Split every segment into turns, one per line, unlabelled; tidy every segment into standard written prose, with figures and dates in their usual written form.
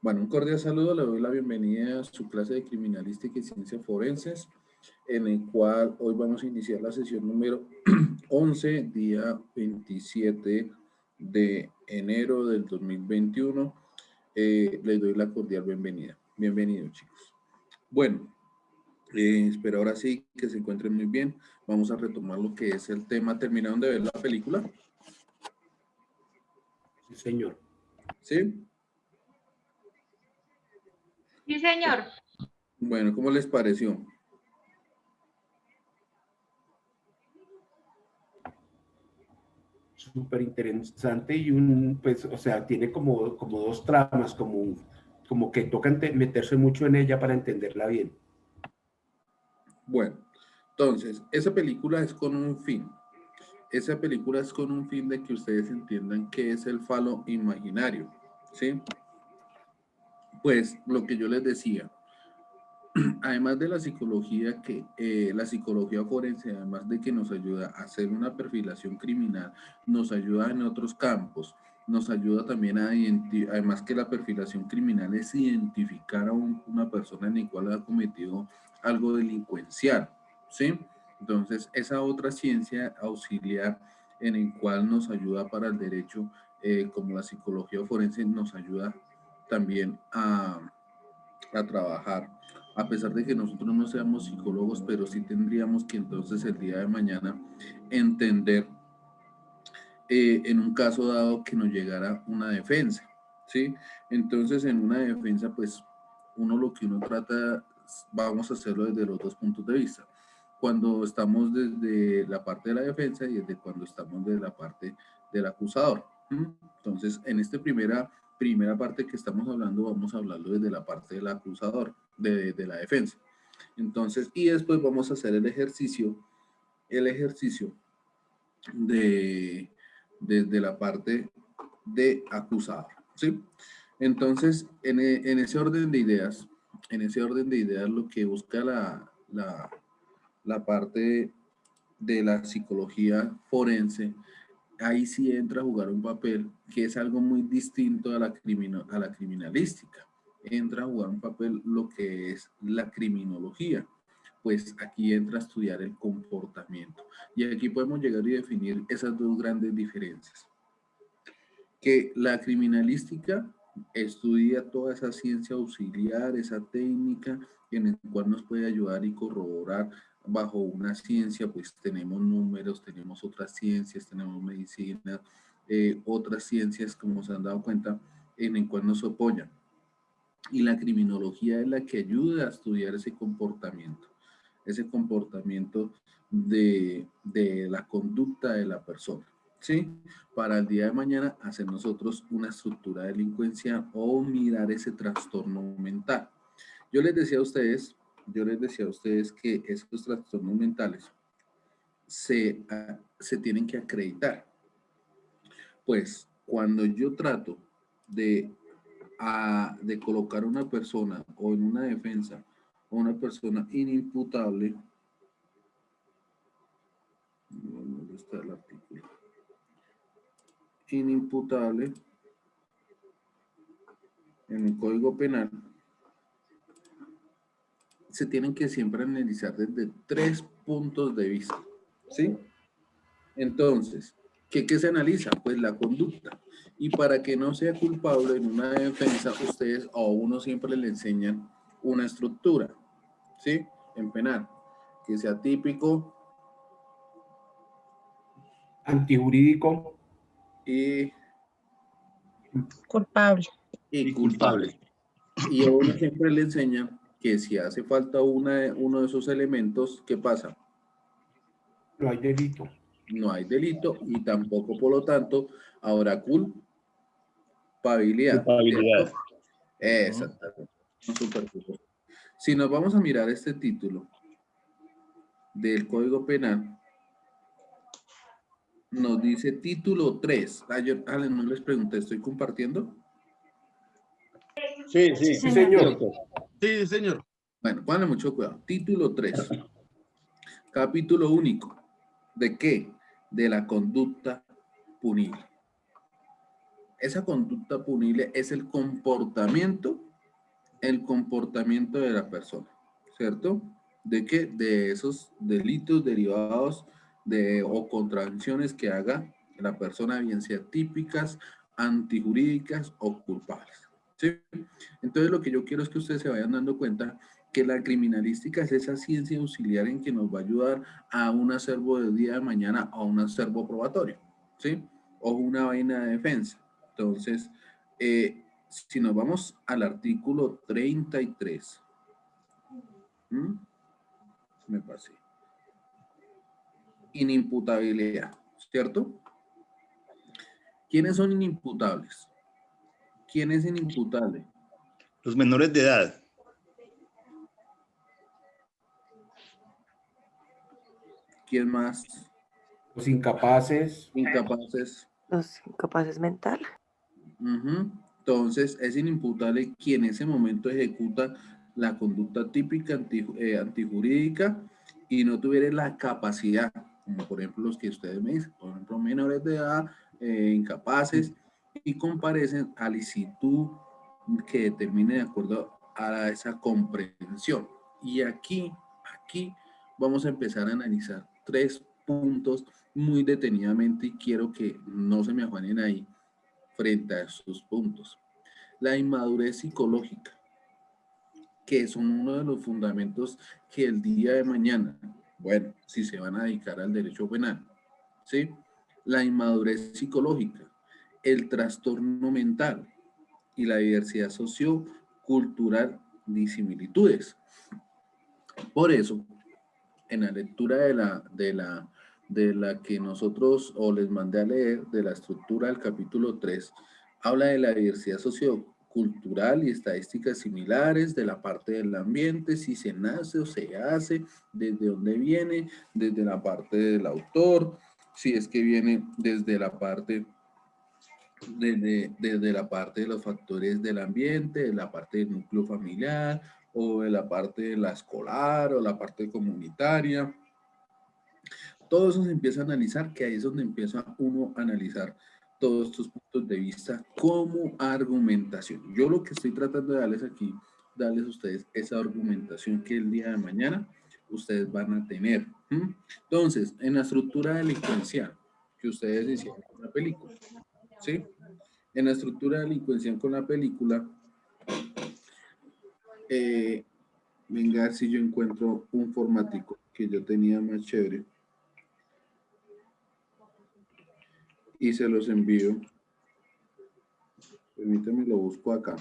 Bueno, un cordial saludo, le doy la bienvenida a su clase de Criminalística y Ciencias Forenses, en el cual hoy vamos a iniciar la sesión número 11, día 27 de enero del 2021. Les doy la cordial bienvenida. Bienvenidos, chicos. Bueno, espero ahora sí que se encuentren muy bien. Vamos a retomar lo que es el tema. ¿Terminaron de ver la película?
Sí, señor.
¿Sí?
Sí, señor.
Bueno, ¿cómo les pareció?
Súper interesante y pues, o sea, tiene como dos tramas, como que tocan meterse mucho en ella para entenderla bien.
Bueno, entonces, esa película es con un fin. Esa película es con un fin de que ustedes entiendan qué es el falo imaginario, ¿sí? Pues lo que yo les decía, además de la psicología, la psicología forense, además de que nos ayuda a hacer una perfilación criminal, nos ayuda en otros campos, nos ayuda también a identificar, además que la perfilación criminal es identificar a una persona en la cual ha cometido algo delincuencial, ¿sí? Entonces, esa otra ciencia auxiliar en el cual nos ayuda para el derecho, como la psicología forense, nos ayuda también a trabajar, a pesar de que nosotros no seamos psicólogos, pero sí tendríamos que entonces el día de mañana entender en un caso dado que nos llegara una defensa, ¿sí? Entonces en una defensa, pues lo que uno trata, vamos a hacerlo desde los dos puntos de vista. Cuando estamos desde la parte de la defensa y desde cuando estamos de la parte del acusador. Entonces, en esta primera parte que estamos hablando, vamos a hablarlo desde la parte del acusador, de la defensa. Entonces, y después vamos a hacer el ejercicio desde la parte de acusador, ¿sí? Entonces, en ese orden de ideas, lo que busca la parte de la psicología forense, ahí sí entra a jugar un papel que es algo muy distinto a la criminalística. Entra a jugar un papel lo que es la criminología. Pues aquí entra a estudiar el comportamiento. Y aquí podemos llegar y definir esas dos grandes diferencias. Que la criminalística estudia toda esa ciencia auxiliar, esa técnica en el cual nos puede ayudar y corroborar bajo una ciencia, pues tenemos números, tenemos otras ciencias, tenemos medicina, otras ciencias, como se han dado cuenta, en el cual nos apoyan. Y la criminología es la que ayuda a estudiar ese comportamiento de la conducta de la persona, ¿sí? Para el día de mañana hacer nosotros una estructura delincuencial o mirar ese trastorno mental. Yo les decía a ustedes que estos trastornos mentales se tienen que acreditar. Pues cuando yo trato de colocar a una persona o en una defensa o una persona inimputable, ¿dónde está el artículo? Inimputable en el Código Penal, se tienen que siempre analizar desde 3 puntos de vista, ¿sí? Entonces, ¿qué se analiza? Pues la conducta. Y para que no sea culpable en una defensa, ustedes o uno siempre le enseñan una estructura, ¿sí? En penal, que sea típico,
Antijurídico
y
culpable.
y culpable. Y a uno siempre le enseñan que si hace falta uno de esos elementos, ¿qué pasa?
No hay delito.
No hay delito y tampoco, por lo tanto, habrá culpabilidad.
Culpabilidad.
Exactamente. Súper. Si nos vamos a mirar este título del Código Penal, nos dice título 3. No les pregunté, ¿estoy compartiendo?
Sí,
Sí, señor.
Sí, señor.
Bueno, pónganle mucho cuidado. Título 3. Capítulo único. ¿De qué? De la conducta punible. Esa conducta punible es el comportamiento de la persona, ¿cierto? ¿De qué? De esos delitos derivados o contravenciones que haga la persona, bien sea típicas, antijurídicas o culpables, ¿sí? Entonces lo que yo quiero es que ustedes se vayan dando cuenta que la criminalística es esa ciencia auxiliar en que nos va a ayudar a un acervo de día de mañana o un acervo probatorio, ¿sí? O una vaina de defensa. Entonces, si nos vamos al artículo 33, me pasé. Inimputabilidad, ¿cierto? ¿Quiénes son inimputables? ¿Quién es inimputable?
Los menores de edad.
¿Quién más?
Los incapaces.
Incapaces.
Los incapaces mentales.
Entonces, es inimputable quien en ese momento ejecuta la conducta típica antijurídica y no tuviera la capacidad, como por ejemplo los que ustedes me dicen, por ejemplo, menores de edad, incapaces, y comparecen a licitud que determine de acuerdo a esa comprensión. Y aquí vamos a empezar a analizar 3 puntos muy detenidamente y quiero que no se me afanen ahí frente a estos puntos. La inmadurez psicológica, que son uno de los fundamentos que el día de mañana, bueno, si se van a dedicar al derecho penal, ¿sí? La inmadurez psicológica, el trastorno mental y la diversidad sociocultural de similitudes. Por eso, en la lectura de la que nosotros, o les mandé a leer, de la estructura del capítulo 3, habla de la diversidad sociocultural y estadísticas similares, de la parte del ambiente, si se nace o se hace, desde dónde viene, desde la parte del autor, si es que viene desde la parte desde la parte de los factores del ambiente, de la parte del núcleo familiar, o de la parte de la escolar, o la parte comunitaria. Todo eso se empieza a analizar, que ahí es donde empieza uno a analizar todos estos puntos de vista como argumentación. Yo lo que estoy tratando de darles aquí, darles a ustedes esa argumentación que el día de mañana ustedes van a tener. Entonces, en la estructura delincuencial que ustedes hicieron en la película, ¿sí? En la estructura delincuencial con la película, venga, si yo encuentro un formatico que yo tenía más chévere y se los envío. Permítame, lo busco acá.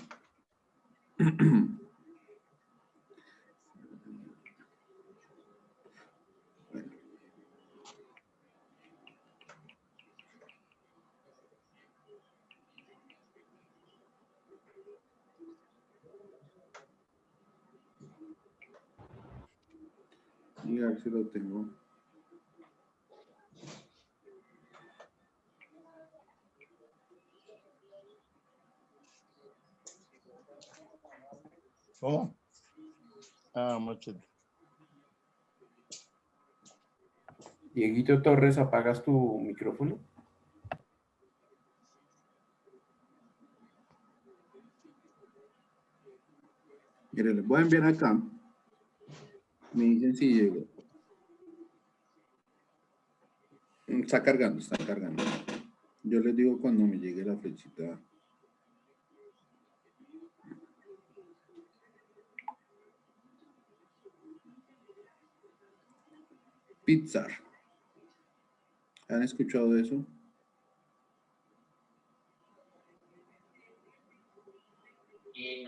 Y a ver si lo tengo.
¿Cómo? Ah, mucho.
Dieguito Torres, ¿apagas tu micrófono?
Mire, les voy a enviar acá. Me dicen si llegó. Está cargando, está cargando. Yo les digo cuando me llegue la flechita. Pixar. ¿Han escuchado de eso?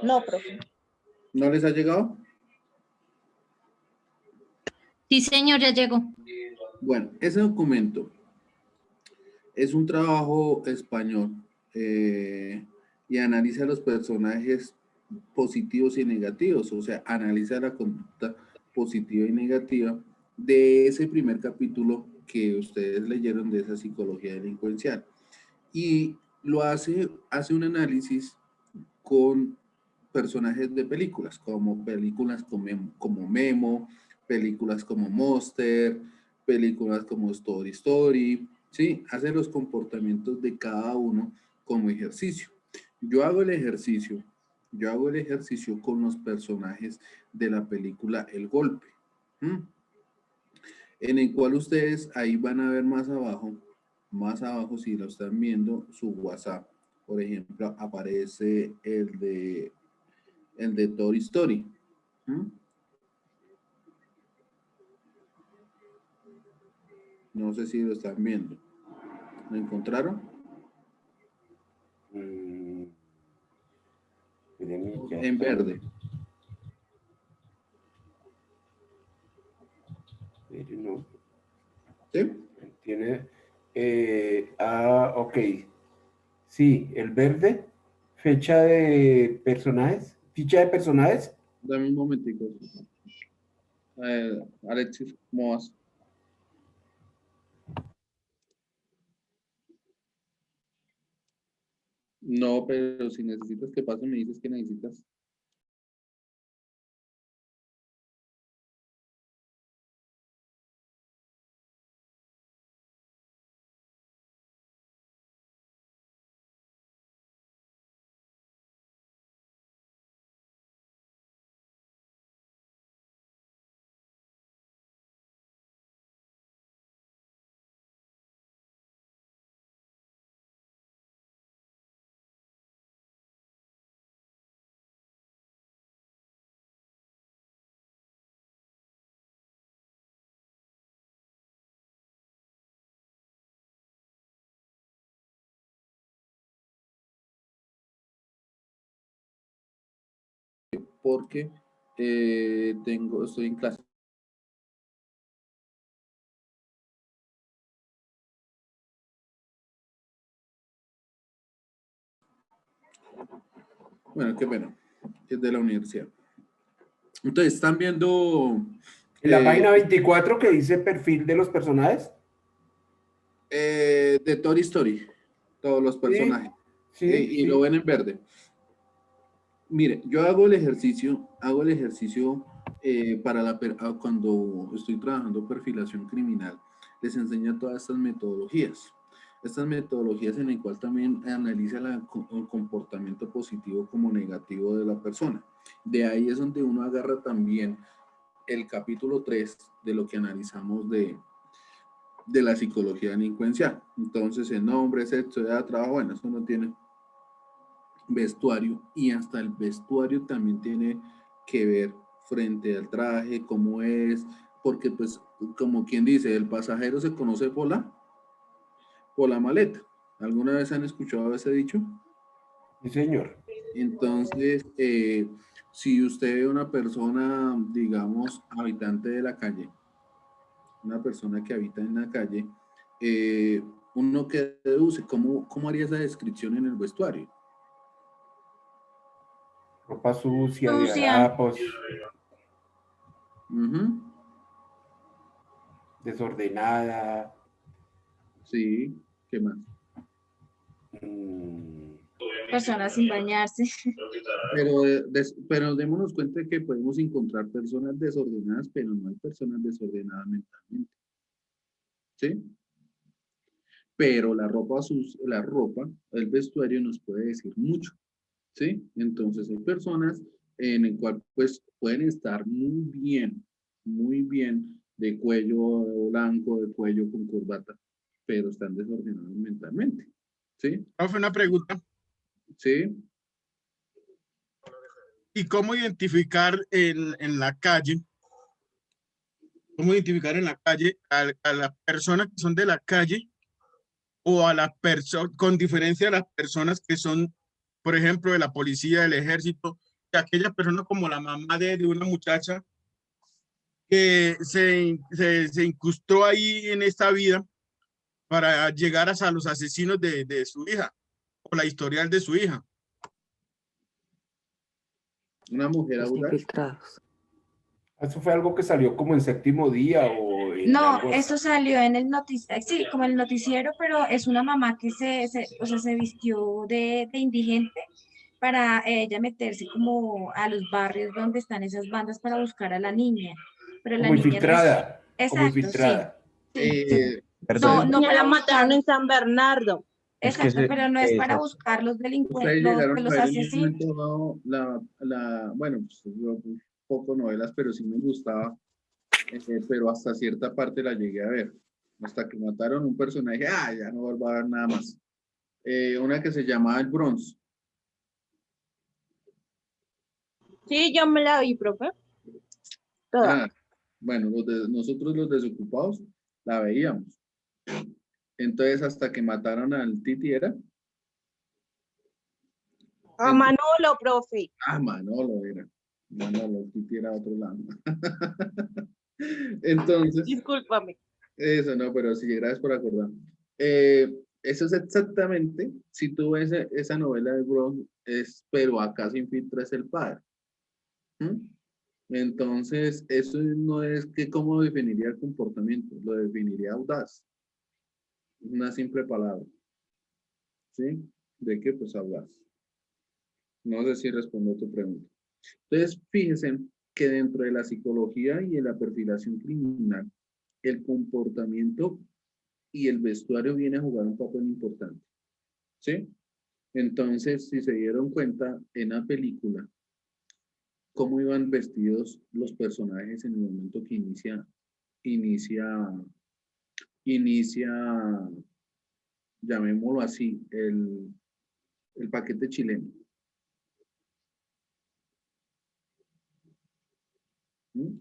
No, profe.
¿No les ha llegado?
Sí, señor, ya llegó.
Bueno, ese documento es un trabajo español y analiza los personajes positivos y negativos, o sea, analiza la conducta positiva y negativa de ese primer capítulo que ustedes leyeron de esa psicología delincuencial. Y lo hace un análisis con personajes de películas, como películas como Memo, películas como Monster, películas como Story Story, ¿sí? Hace los comportamientos de cada uno como ejercicio. Yo hago el ejercicio con los personajes de la película El Golpe, ¿m? En el cual ustedes ahí van a ver más abajo si lo están viendo, su WhatsApp. Por ejemplo, aparece el de Toy Story. ¿M? No sé si lo están viendo. ¿Lo encontraron? En verde.
No.
¿Sí?
Tiene, ok. Sí, el verde, fecha de personajes, ficha de personajes.
Dame un momentico. Alexis, ¿cómo vas? No, pero si necesitas que pase, me dices que necesitas. Porque estoy en clase. Bueno, qué bueno. Es de la universidad. Entonces, ¿están viendo
En la página 24 que dice perfil de los personajes.
de Toy Story? Todos los personajes.
Sí,
Y
sí.
lo ven en verde. Mire, yo hago el ejercicio cuando estoy trabajando perfilación criminal, les enseño todas estas metodologías. Estas metodologías en el cual también analiza el comportamiento positivo como negativo de la persona. De ahí es donde uno agarra también el capítulo 3 de lo que analizamos de la psicología delincuencial. Entonces, el nombre, sexo, edad, trabajo, bueno, eso no tiene vestuario, y hasta el vestuario también tiene que ver frente al traje, cómo es, porque pues como quien dice, el pasajero se conoce por la maleta. ¿Alguna vez han escuchado ese dicho?
Sí, señor.
Entonces, si usted ve una persona, digamos, habitante de la calle, una persona que habita en la calle, uno que deduce, ¿cómo haría esa descripción en el vestuario?
Ropa sucia, de
Sucia.
harapos,
Ujú.
desordenada.
Sí, ¿qué más?
Personas sin bañarse.
Pero démonos cuenta que podemos encontrar personas desordenadas, pero no hay personas desordenadas mentalmente. ¿Sí? Pero la ropa, el vestuario nos puede decir mucho. ¿Sí? Entonces hay personas en el cual pues pueden estar muy bien, de cuello blanco, de cuello con corbata, pero están desordenados mentalmente. ¿Sí?
Profe, una pregunta.
¿Sí?
¿Y cómo identificar en la calle? ¿Cómo identificar en la calle a las personas que son de la calle o a las personas, con diferencia a las personas que son, por ejemplo, de la policía, del ejército, de aquellas personas como la mamá de una muchacha que se incrustó ahí en esta vida para llegar hasta los asesinos de su hija o la historial de su hija?
Una mujer
Los
audaz.
infiltrados.
¿Eso fue algo que salió como en Séptimo Día o en
No,
algo?
eso salió en el noticiero, sí, como en el noticiero, pero es una mamá que o sea, se vistió de indigente para ella meterse como a los barrios donde están esas bandas para buscar a la niña. Pero la
Como
niña,
infiltrada, como
exacto, sí.
infiltrada.
Sí.
Eh,
No,
¿saben?
no
Ya
para
la mataron
buscar.
en San Bernardo.
Es que
Exacto, pero no es para
esa-
buscar los delincuentes,
Ustedes
los,
llegaron
pues,
a
los
ver en un
asesinos.
momento dado bueno, pues, yo poco novelas, pero sí me gustaba, pero hasta cierta parte la llegué a ver. Hasta que mataron un personaje, ya no vuelvo a ver nada más. Una que se llamaba El Bronx.
Sí, yo me la vi, profe. Toda.
Ah, bueno, nosotros los desocupados la veíamos. Entonces, hasta que mataron al Titi, ¿era?
A Manolo, profe.
Manolo era. Manolo, el Titi era otro lado. Entonces,
Discúlpame.
eso no, pero sí, gracias por acordar. Eso es exactamente, si tú ves esa novela de Bronx, pero acá se infiltra es el padre. ¿Mm? Entonces, eso no es que cómo definiría el comportamiento, lo definiría audaz. Una simple palabra. ¿Sí? ¿De qué? Pues audaz. No sé si respondo a tu pregunta. Entonces, fíjense que dentro de la psicología y de la perfilación criminal, el comportamiento y el vestuario viene a jugar un papel importante. ¿Sí? Entonces, si se dieron cuenta en la película, cómo iban vestidos los personajes en el momento que inicia, llamémoslo así, el paquete chileno. ¿Mm?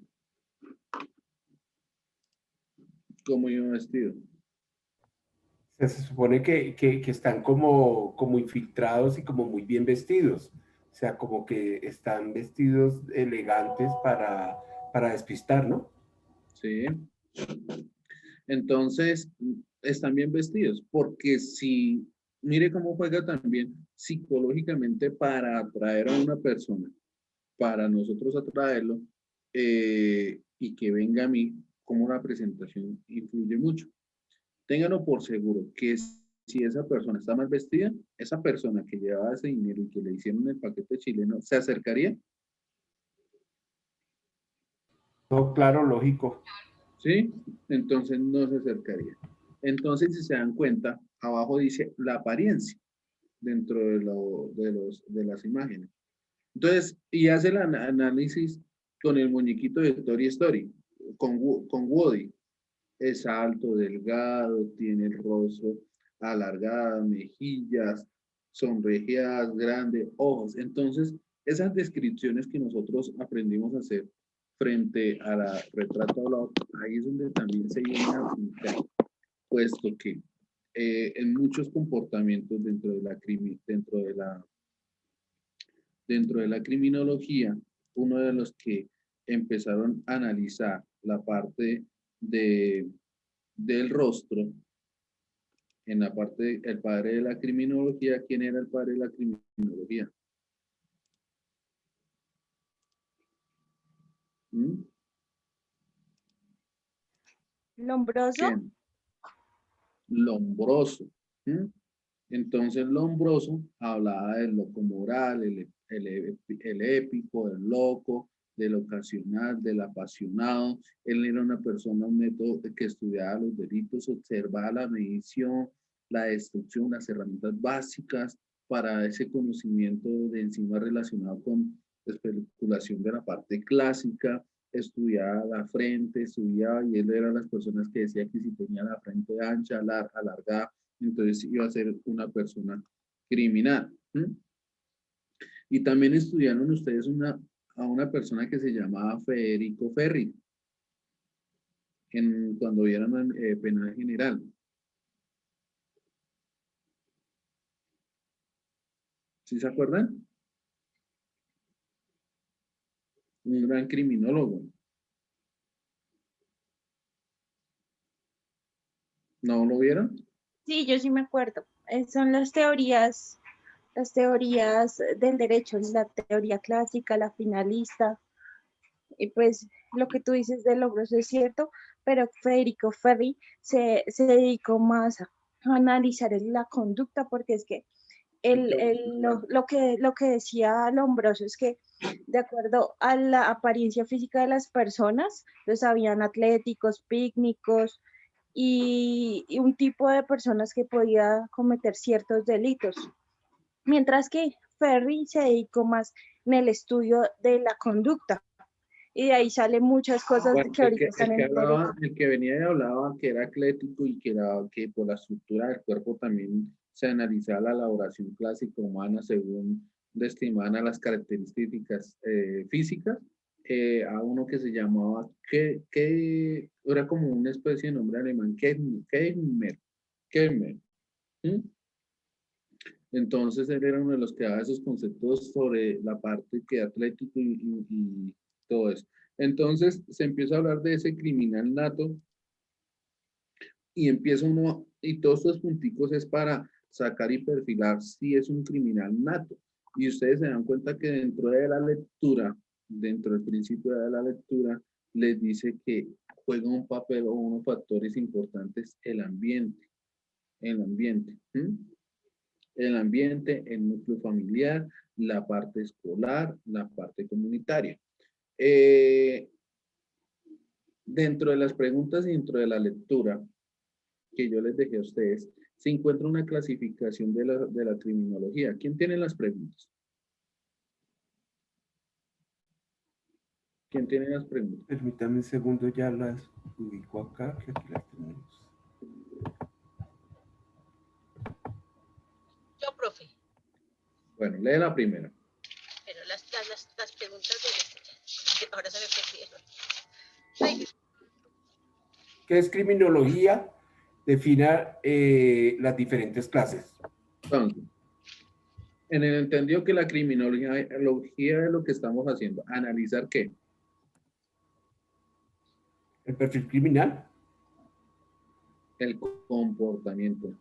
¿Cómo iba vestido?
Se supone que están como infiltrados y como muy bien vestidos. O sea, como que están vestidos elegantes para despistar, ¿no?
Sí. Entonces, están bien vestidos, porque si, mire cómo juega también psicológicamente para atraer a una persona, para nosotros atraerlo, y que venga a mí, como la presentación influye mucho. Ténganlo por seguro que si esa persona está mal vestida, esa persona que llevaba ese dinero y que le hicieron el paquete chileno, ¿se acercaría?
No, claro, lógico.
¿Sí? Entonces no se acercaría. Entonces, si se dan cuenta, abajo dice la apariencia dentro de las imágenes. Entonces, y hace el análisis con el muñequito de Toy Story, con Woody. Es alto, delgado, tiene el rostro alargado, mejillas, sonrejeadas, grandes, ojos. Entonces, esas descripciones que nosotros aprendimos a hacer frente a la retrato hablado, ahí es donde también se viene a aplicar, puesto que en muchos comportamientos dentro de la criminología, uno de los que empezaron a analizar la parte del rostro, en la parte del padre de la criminología, ¿quién era el padre de la criminología? ¿Mm?
Lombroso.
¿Quién? Lombroso. ¿Mm? Entonces, Lombroso hablaba del loco moral, el épico, del loco, del ocasional, del apasionado. Él era una persona, un método que estudiaba los delitos, observaba la medición, la destrucción, las herramientas básicas para ese conocimiento de encima relacionado con la especulación de la parte clásica, estudiaba la frente, estudiaba, y él era las personas que decía que si tenía la frente ancha, alargada, entonces iba a ser una persona criminal. ¿Mm? Y también estudiaron ustedes a una persona que se llamaba Federico Ferri, cuando vieron el penal general. ¿Sí se acuerdan? Un gran criminólogo. ¿No lo vieron?
Sí, yo sí me acuerdo. Son las teorías del derecho, la teoría clásica, la finalista. Y pues lo que tú dices de Lombroso es cierto, pero Federico Ferri se dedicó más a analizar la conducta, porque es que lo que decía Lombroso es que de acuerdo a la apariencia física de las personas, pues habían atléticos, pícnicos, y un tipo de personas que podía cometer ciertos delitos. Mientras que Ferry se dedicó más en el estudio de la conducta. Y de ahí salen muchas cosas
Bueno,
que ahorita están en el derecho.
el que venía y hablaba que era atlético y que por la estructura del cuerpo también se analizaba la elaboración clásica humana según estimaban las características físicas, a uno que se llamaba, que era como una especie de nombre alemán, Keimer. ¿Sí? Entonces él era uno de los que daba esos conceptos sobre la parte que atlético y todo eso. Entonces se empieza a hablar de ese criminal nato y empieza uno, y todos estos punticos es para sacar y perfilar si es un criminal nato. Y ustedes se dan cuenta que dentro de la lectura, dentro del principio de la lectura, les dice que juega un papel o unos factores importantes el ambiente. El ambiente. El ambiente, el núcleo familiar, la parte escolar, la parte comunitaria. Dentro de las preguntas y dentro de la lectura que yo les dejé a ustedes, se encuentra una clasificación de la criminología. ¿Quién tiene las preguntas? ¿Quién tiene las preguntas?
Permítame un segundo, ya las ubico acá, que aquí las tenemos.
Yo, profe,
Bueno, lee la primera.
pero las preguntas de ahora se me perdieron. Ay,
¿Qué es criminología? Defina las diferentes clases.
Entonces, en el entendido que la criminología es lo que estamos haciendo. ¿Analizar qué?
El perfil criminal,
El comportamiento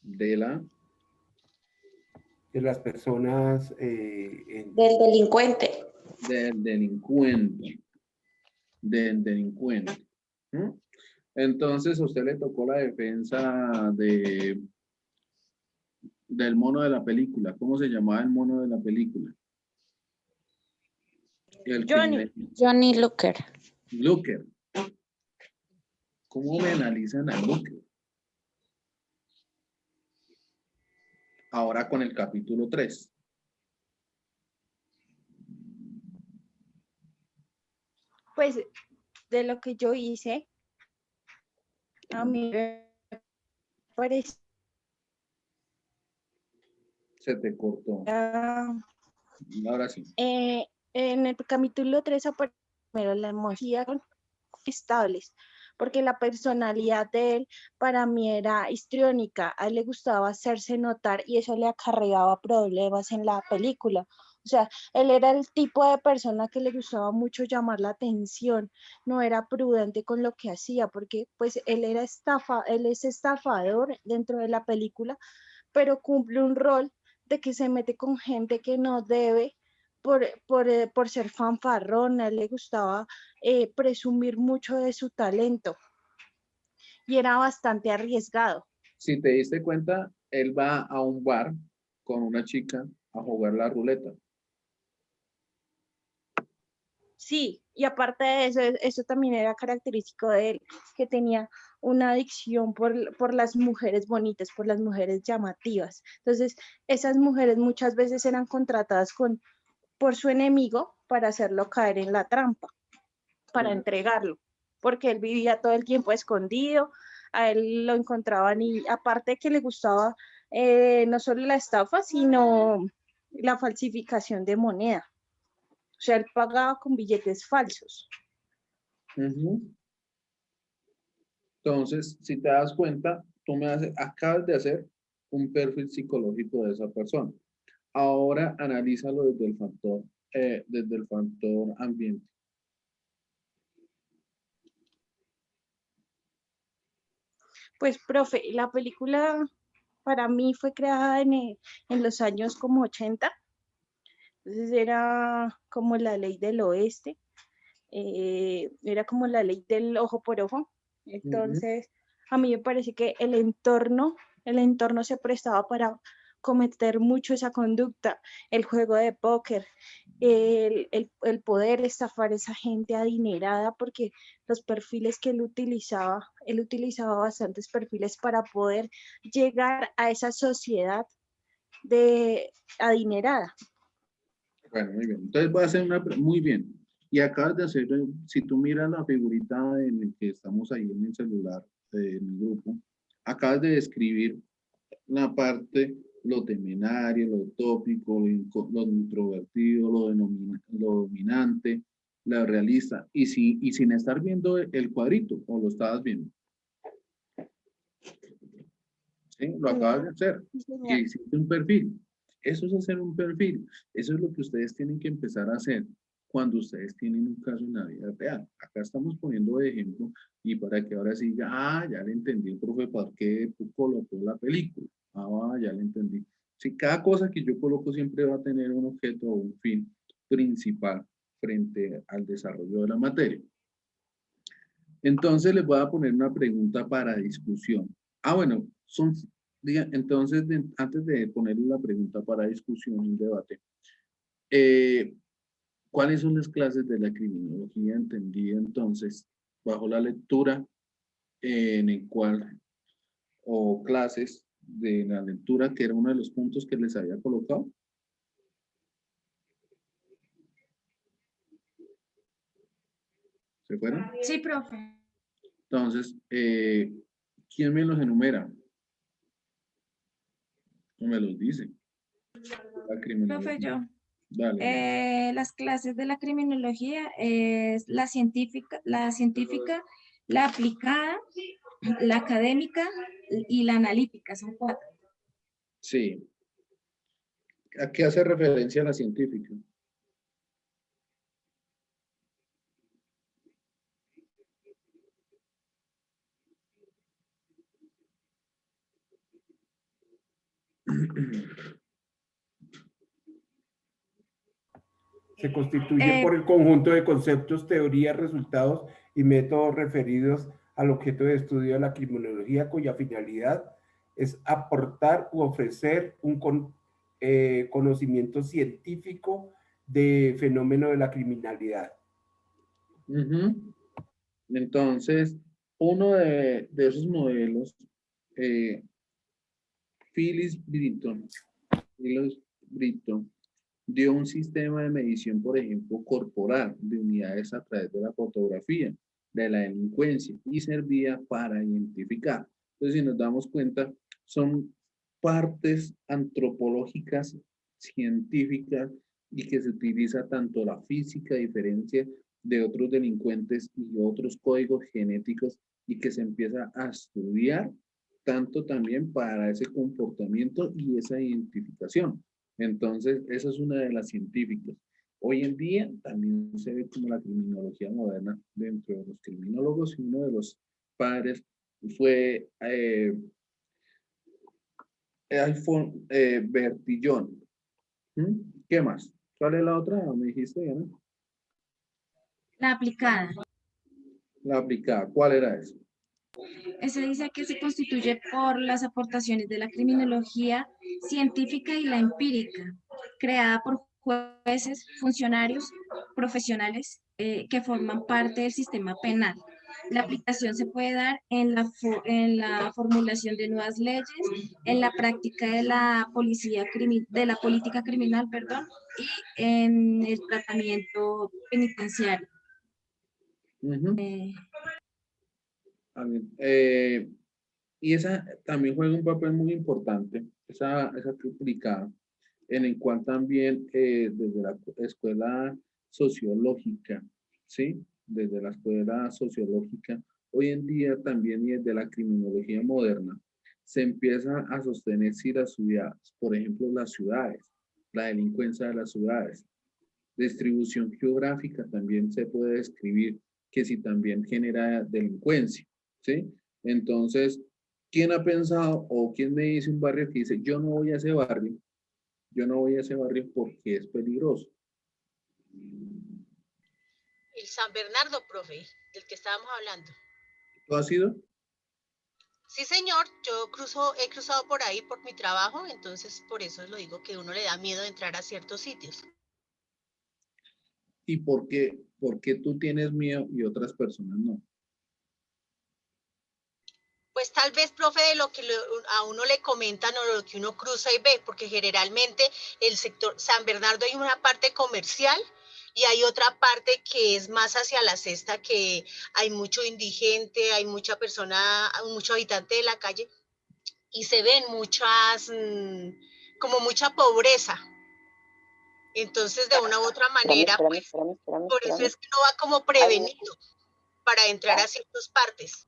de
las personas
Del delincuente.
del delincuente. Del delincuente. ¿Mm? Entonces, a usted le tocó la defensa del mono de la película. ¿Cómo se llamaba el mono de la película?
Johnny Looker.
Looker. ¿Cómo me analizan a Looker? Ahora con el capítulo 3.
Pues de lo que yo hice, a mí me parece
Se te cortó. Ahora sí.
en el capítulo 3 aparece primero la emoción estables, porque la personalidad de él para mí era histriónica, a él le gustaba hacerse notar y eso le acarreaba problemas en la película. O sea, él era el tipo de persona que le gustaba mucho llamar la atención, no era prudente con lo que hacía, porque pues él es estafador dentro de la película, pero cumple un rol de que se mete con gente que no debe por ser fanfarrón. A él le gustaba presumir mucho de su talento y era bastante arriesgado.
Si te diste cuenta, él va a un bar con una chica a jugar la ruleta.
Sí, y aparte de eso, eso también era característico de él, que tenía una adicción por las mujeres bonitas, por las mujeres llamativas. Entonces, esas mujeres muchas veces eran contratadas por su enemigo para hacerlo caer en la trampa, para entregarlo, porque él vivía todo el tiempo escondido, a él lo encontraban y aparte que le gustaba no solo la estafa, sino la falsificación de moneda. O sea, él pagaba con billetes falsos.
Entonces, si te das cuenta, acabas de hacer un perfil psicológico de esa persona. Ahora analízalo desde el factor ambiente.
Pues, profe, la película para mí fue creada en los años como 80. Entonces era como la ley del oeste, era como la ley del ojo por ojo. Entonces, a mí me parece que el entorno se prestaba para cometer mucho esa conducta, el juego de póker, el poder estafar a esa gente adinerada, porque los perfiles que él utilizaba bastantes perfiles para poder llegar a esa sociedad de adinerada.
Bueno, muy bien. Entonces voy a hacer muy bien. Y acabas de hacer, si tú miras la figurita en el que estamos ahí en el celular, en el grupo, acabas de describir la parte, lo temenario, lo utópico, lo introvertido, lo dominante, lo realista, y sin estar viendo el cuadrito, o lo estabas viendo. ¿Sí? Lo acabas de hacer, que hiciste un perfil. Eso es hacer un perfil. Eso es lo que ustedes tienen que empezar a hacer cuando ustedes tienen un caso en la vida real. Acá estamos poniendo de ejemplo y para que ahora sí, ya le entendí, profe, ¿por qué colocó la película? Ya le entendí. Sí, cada cosa que yo coloco siempre va a tener un objeto o un fin principal frente al desarrollo de la materia. Entonces les voy a poner una pregunta para discusión. Bueno, entonces antes de ponerle la pregunta para discusión y debate, ¿cuáles son las clases de la criminología entendida entonces bajo la lectura en el cual, o clases de la lectura, que era uno de los puntos que les había colocado? ¿Se fueron?
Sí, profe.
Entonces, ¿quién me los enumera? ¿O me los dice? La
Profe, yo.
Dale.
Las clases de la criminología es la científica, la aplicada, la académica y la analítica, son 4.
Sí. ¿A qué hace referencia la científica?
Se constituye por el conjunto de conceptos, teorías, resultados y métodos referidos al objeto de estudio de la criminología, cuya finalidad es aportar u ofrecer un conocimiento científico de fenómeno de la criminalidad.
Entonces, uno de esos modelos, Phyllis Britton, dio un sistema de medición, por ejemplo, corporal de unidades a través de la fotografía de la delincuencia y servía para identificar. Entonces, si nos damos cuenta, son partes antropológicas, científicas y que se utiliza tanto la física, a diferencia de otros delincuentes y otros códigos genéticos y que se empieza a estudiar tanto también para ese comportamiento y esa identificación. Entonces, esa es una de las científicas. Hoy en día también se ve como la criminología moderna dentro de los criminólogos y uno de los padres fue Bertillon. ¿Qué más? ¿Cuál es la otra? Me dijiste, Diana.
La aplicada.
La aplicada. ¿Cuál era eso?
Ese dice que se constituye por las aportaciones de la criminología científica y la empírica, creada por jueces, funcionarios, profesionales que forman parte del sistema penal. La aplicación se puede dar en la formulación de nuevas leyes, en la práctica de la política criminal, y en el tratamiento penitenciario.
Y esa también juega un papel muy importante, esa aplicada, en el cual también desde la escuela sociológica, ¿sí? Desde la escuela sociológica, hoy en día también y desde la criminología moderna, se empieza a sostener si las ciudades, por ejemplo, las ciudades, la delincuencia de las ciudades, distribución geográfica también se puede describir que si también genera delincuencia, ¿sí? Entonces, ¿quién ha pensado o quién me dice un barrio que dice, yo no voy a ese barrio porque es peligroso?
El San Bernardo, profe, del que estábamos hablando.
¿Tú has ido?
Sí, señor, yo he cruzado por ahí por mi trabajo, entonces por eso lo digo que uno le da miedo entrar a ciertos sitios.
¿Y por qué tú tienes miedo y otras personas no?
Pues tal vez, profe, de lo que a uno le comentan o lo que uno cruza y ve, porque generalmente el sector San Bernardo hay una parte comercial y hay otra parte que es más hacia la cesta, que hay mucho indigente, hay mucha persona, mucho habitante de la calle y se ven muchas, como mucha pobreza. Entonces, de una u otra manera, pues, por eso es que uno va como prevenido para entrar a ciertas partes.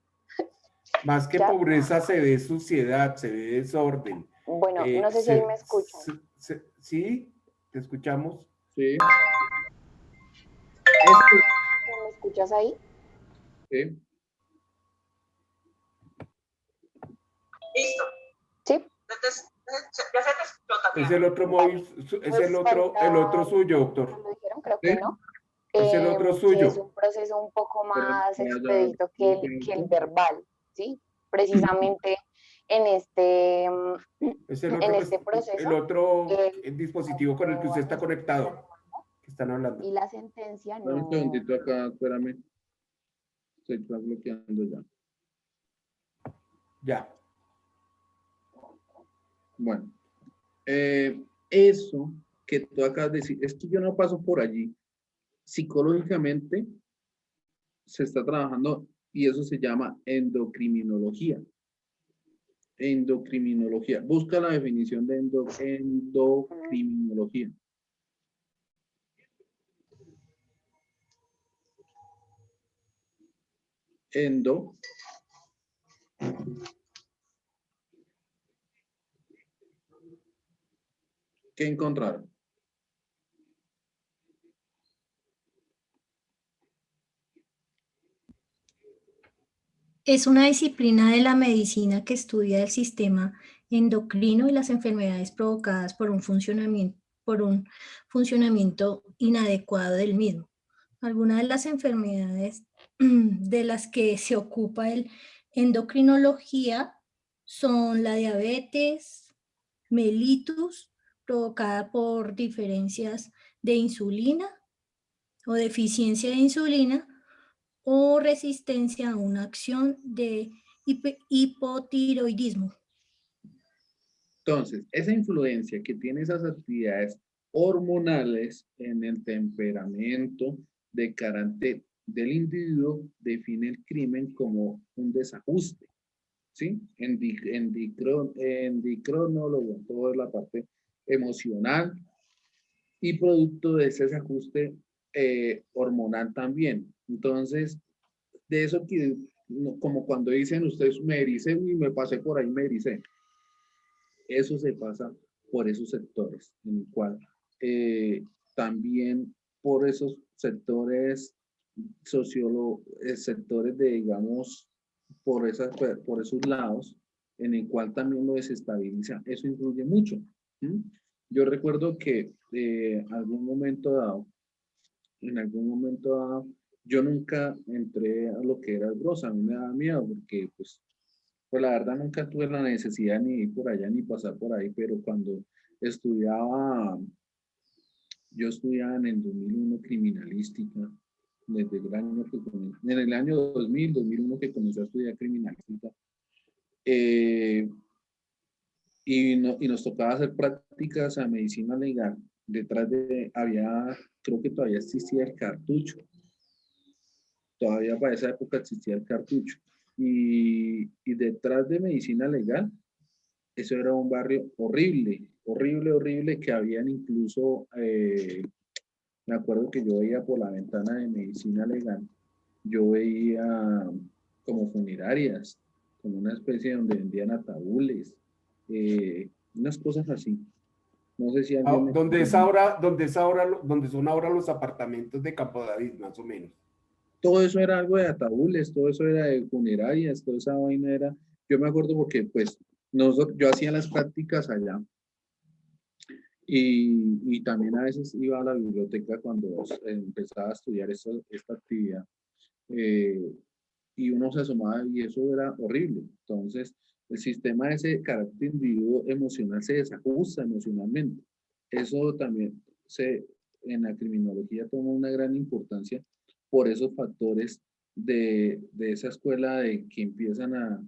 Más que pobreza se ve suciedad, se ve desorden.
Bueno, no sé si ahí me escuchan.
¿Sí? ¿Te escuchamos?
Sí.
¿Me escuchas ahí?
Sí.
Listo.
Sí.
Entonces, ya se te escuchó también.
Es el otro móvil, es el otro suyo, doctor.
¿Lo dijeron? Creo que no.
Es el otro
Que
suyo.
es un proceso un poco más expedito que el verbal, ¿sí? Precisamente en este proceso.
El otro dispositivo con el que usted está conectado, que están hablando.
Y la sentencia no...
Un segundito acá, espérame. Se está bloqueando ya.
Ya.
Bueno, eso que tú acabas de decir, es que yo no paso por allí. Psicológicamente se está trabajando y eso se llama endocriminología. Endocriminología. Busca la definición de endocriminología. ¿Qué encontraron?
Es una disciplina de la medicina que estudia el sistema endocrino y las enfermedades provocadas por un funcionamiento inadecuado del mismo. Algunas de las enfermedades de las que se ocupa el endocrinología son la diabetes, mellitus, provocada por diferencias de insulina o deficiencia de insulina, o resistencia a una acción de hipotiroidismo.
Entonces, esa influencia que tiene esas actividades hormonales en el temperamento de carácter del individuo define el crimen como un desajuste, ¿sí? Endocrinólogo, toda la parte emocional y producto de ese desajuste hormonal también. Entonces, de eso que, como cuando dicen ustedes, me ericé y me pasé por ahí, me ericé. Eso se pasa por esos sectores, en el cual también por esos sectores sectores de, digamos, por esos lados, en el cual también lo desestabiliza. Eso influye mucho. ¿Sí? Yo recuerdo que en algún momento dado, yo nunca entré a lo que era el Brosa, a mí me daba miedo porque pues la verdad nunca tuve la necesidad ni ir por allá ni pasar por ahí, pero cuando yo estudiaba en el 2001 criminalística, desde el año que comencé, en el año 2001 que comencé a estudiar criminalística, y nos tocaba hacer prácticas a medicina legal. Detrás creo que todavía existía el cartucho. Todavía para esa época existía el cartucho. Y detrás de medicina legal, eso era un barrio horrible, que habían incluso, me acuerdo que yo veía por la ventana de medicina legal, yo veía como funerarias, como una especie donde vendían ataúdes, unas cosas así. No sé si alguien...
donde son ahora los apartamentos de Campo David, más o menos.
Todo eso era algo de ataúdes, todo eso era de funerarias, toda esa vaina era... Yo me acuerdo porque, pues, yo hacía las prácticas allá y también a veces iba a la biblioteca cuando empezaba a estudiar esta actividad y uno se asomaba y eso era horrible. Entonces, el sistema de ese carácter individuo emocional se desajusta emocionalmente. Eso también en la criminología toma una gran importancia por esos factores de esa escuela de que empiezan a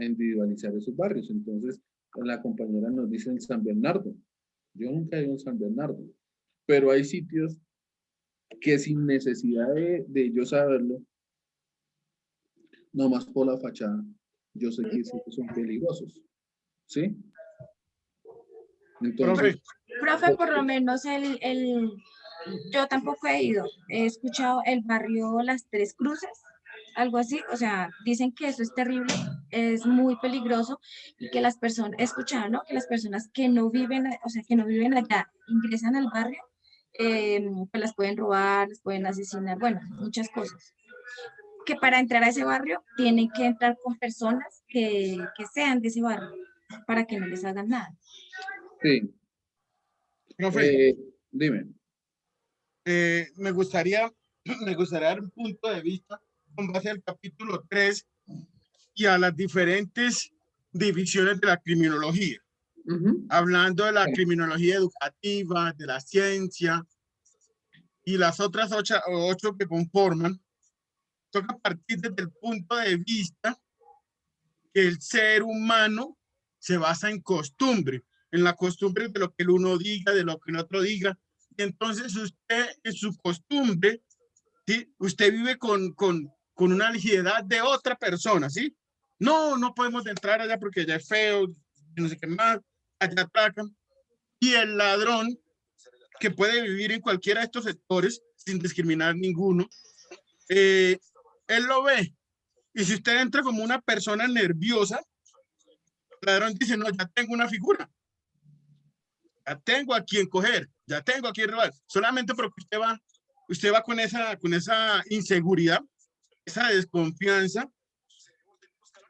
individualizar esos barrios. Entonces, la compañera nos dice en San Bernardo. Yo nunca he ido en San Bernardo, pero hay sitios que sin necesidad de yo saberlo, nomás por la fachada, yo sé que son peligrosos, ¿sí? Entonces,
profe, por lo menos yo tampoco he ido, he escuchado el barrio Las Tres Cruces, algo así, o sea, dicen que eso es terrible, es muy peligroso y que las personas, he escuchado, ¿no? Que las personas que no viven, o sea, que no viven allá, ingresan al barrio, pues las pueden robar, las pueden asesinar, bueno, muchas cosas. Que para entrar a ese barrio tienen que entrar con personas que sean de ese barrio para que no les hagan nada.
sí.
Profe,
Dime.
me gustaría dar un punto de vista con base al capítulo 3 y a las diferentes divisiones de la criminología. Hablando de la criminología educativa, de la ciencia y las otras ocho que conforman, toca partir desde el punto de vista que el ser humano se basa en costumbre, en la costumbre de lo que el uno diga, de lo que el otro diga. Y entonces usted, en su costumbre, ¿sí? Usted vive con una ansiedad de otra persona, ¿sí? No podemos entrar allá porque allá es feo, no sé qué más, allá atacan. Y el ladrón, que puede vivir en cualquiera de estos sectores sin discriminar ninguno, él lo ve. Y si usted entra como una persona nerviosa, el ladrón dice, no, ya tengo una figura. Ya tengo a quien coger, ya tengo a quien robar. Solamente porque usted va con esa inseguridad, esa desconfianza.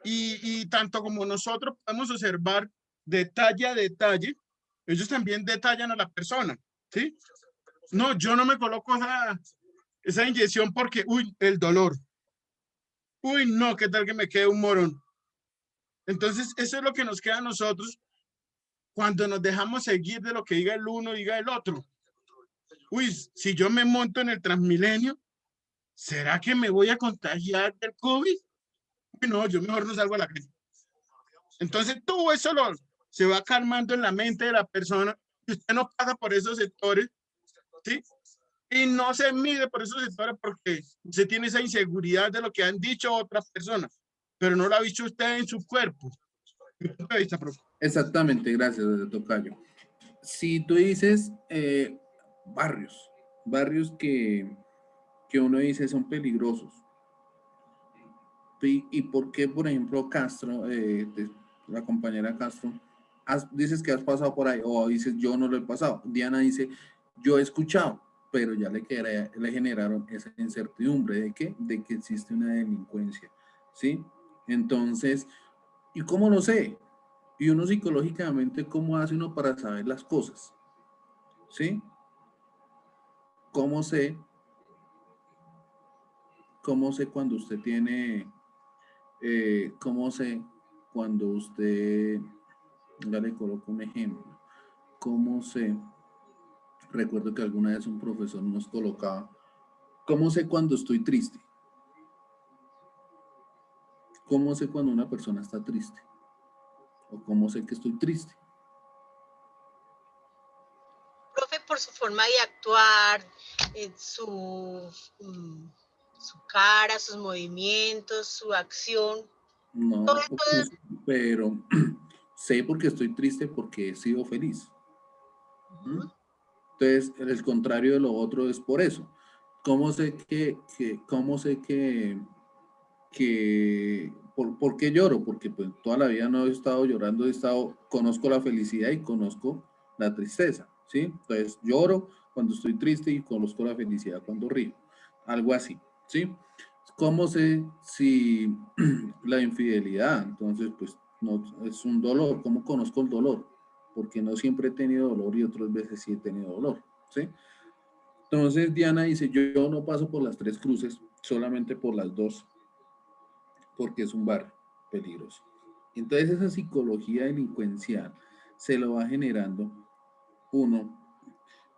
Y tanto como nosotros podemos observar detalle a detalle, ellos también detallan a la persona, ¿sí? No, yo no me coloco esa inyección porque, uy, el dolor. Uy, no, ¿qué tal que me quede un morón? Entonces, eso es lo que nos queda a nosotros cuando nos dejamos seguir de lo que diga el uno, diga el otro. Uy, si yo me monto en el Transmilenio, ¿será que me voy a contagiar del COVID? Uy, no, yo mejor no salgo a la calle. Entonces, todo eso se va calmando en la mente de la persona y usted no pasa por esos sectores, ¿sí? Y no se mide por esos sectores porque usted tiene esa inseguridad de lo que han dicho otras personas, pero no lo ha visto usted en su cuerpo.
Exactamente, gracias, tocayo. Si tú dices barrios que uno dice son peligrosos, ¿y por qué, por ejemplo, Castro, la compañera Castro, dices que has pasado por ahí, o dices yo no lo he pasado? Diana dice, yo he escuchado, pero ya le generaron esa incertidumbre de que existe una delincuencia, ¿sí? Entonces, ¿y cómo lo sé? Y uno psicológicamente, ¿cómo hace uno para saber las cosas? ¿Sí? ¿Cómo sé cuando usted tiene, cómo sé cuando usted, ya le coloco un ejemplo, cómo sé, recuerdo que alguna vez un profesor nos colocaba, ¿cómo sé cuando estoy triste? ¿Cómo sé cuando una persona está triste? ¿O cómo sé que estoy triste?
Profe, por su forma de actuar, su cara, sus movimientos, su acción.
No, pero sé porque estoy triste porque he sido feliz. Entonces, el contrario de lo otro es por eso. ¿Cómo sé por qué lloro? Porque pues toda la vida no he estado llorando, conozco la felicidad y conozco la tristeza, ¿sí? Entonces, lloro cuando estoy triste y conozco la felicidad cuando río. Algo así, ¿sí? ¿Cómo sé si la infidelidad? Entonces, pues, no, es un dolor. ¿Cómo conozco el dolor? Porque no siempre he tenido dolor y otras veces sí he tenido dolor, ¿sí? Entonces, Diana dice, yo no paso por las Tres Cruces, solamente por las dos, porque es un barrio peligroso. Entonces, esa psicología delincuencial se lo va generando uno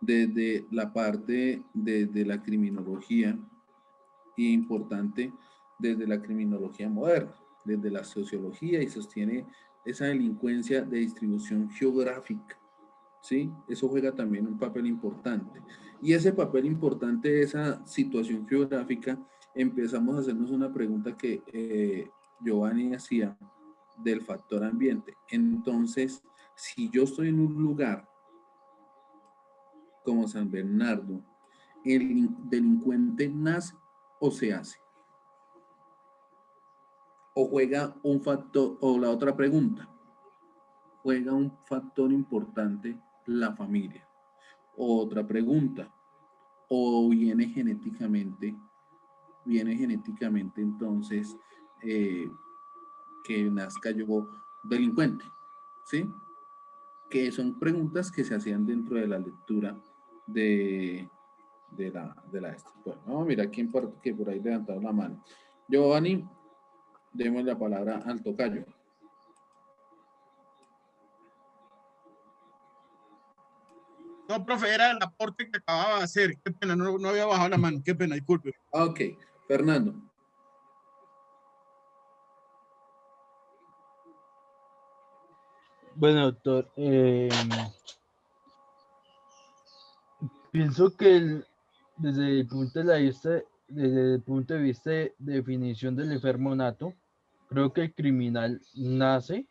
desde la parte de la criminología, y importante desde la criminología moderna, desde la sociología, y sostiene esa delincuencia de distribución geográfica, ¿sí? Eso juega también un papel importante. Y ese papel importante de esa situación geográfica, empezamos a hacernos una pregunta que Giovanni hacía del factor ambiente. Entonces, si yo estoy en un lugar como San Bernardo, ¿el delincuente nace o se hace? ¿O juega un factor? O la otra pregunta, ¿juega un factor importante la familia? Otra pregunta, ¿o viene genéticamente entonces que nazca yo delincuente? ¿Sí? Que son preguntas que se hacían dentro de la lectura de la bueno, vamos a mirar quién que por ahí levantado la mano. Giovanni, demos la palabra al tocayo.
No, profe, era el aporte que acababa de hacer. Qué pena, no había bajado la mano. Qué pena, disculpe.
Ok, Fernando.
Bueno, doctor, pienso que desde el punto de vista de definición del enfermo nato, creo que el criminal nace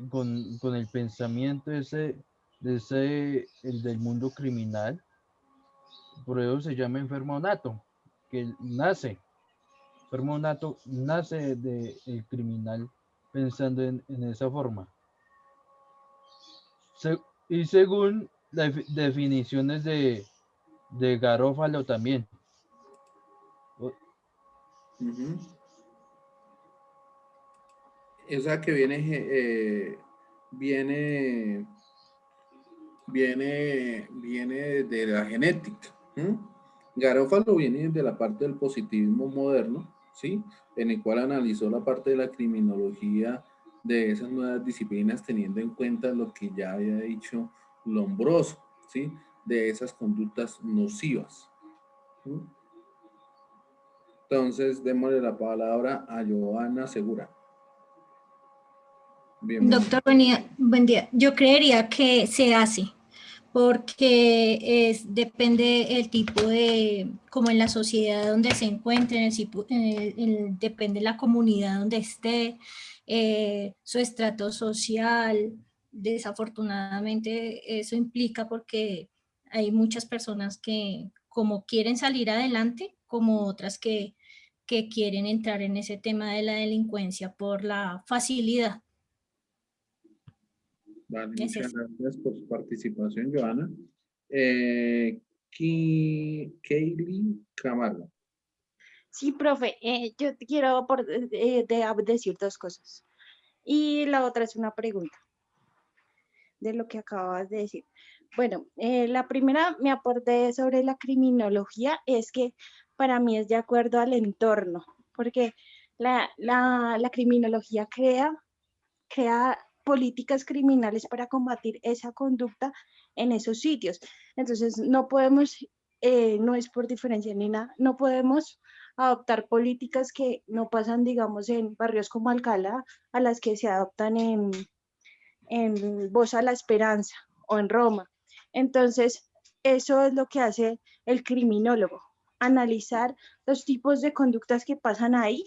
con el pensamiento el del mundo criminal, por eso se llama enfermo nato, que nace, enfermo nato nace del criminal pensando en esa forma. Y según las definiciones de Garófalo también.
Esa que viene de la genética. Garófalo viene de la parte del positivismo moderno, ¿sí? En el cual analizó la parte de la criminología de esas nuevas disciplinas, teniendo en cuenta lo que ya había dicho Lombroso, ¿sí? De esas conductas nocivas. Entonces, démosle la palabra a Joana Segura.
Bienvenido. Doctor, buen día. Yo creería que se hace, porque depende el tipo de, como en la sociedad donde se encuentre, depende la comunidad donde esté, su estrato social. Desafortunadamente eso implica porque hay muchas personas que como quieren salir adelante, como otras que quieren entrar en ese tema de la delincuencia por la facilidad.
Vale, muchas gracias por su participación, Joana. Kaylee Camargo.
Sí, profe, yo quiero decir dos cosas. Y la otra es una pregunta de lo que acabas de decir. Bueno, la primera, mi aporte sobre la criminología es que para mí es de acuerdo al entorno, porque la criminología crea políticas criminales para combatir esa conducta en esos sitios. Entonces, no podemos, no es por diferencia ni nada, no podemos adoptar políticas que no pasan, digamos, en barrios como Alcalá, a las que se adoptan en Voz a la Esperanza o en Roma. Entonces, eso es lo que hace el criminólogo, analizar los tipos de conductas que pasan ahí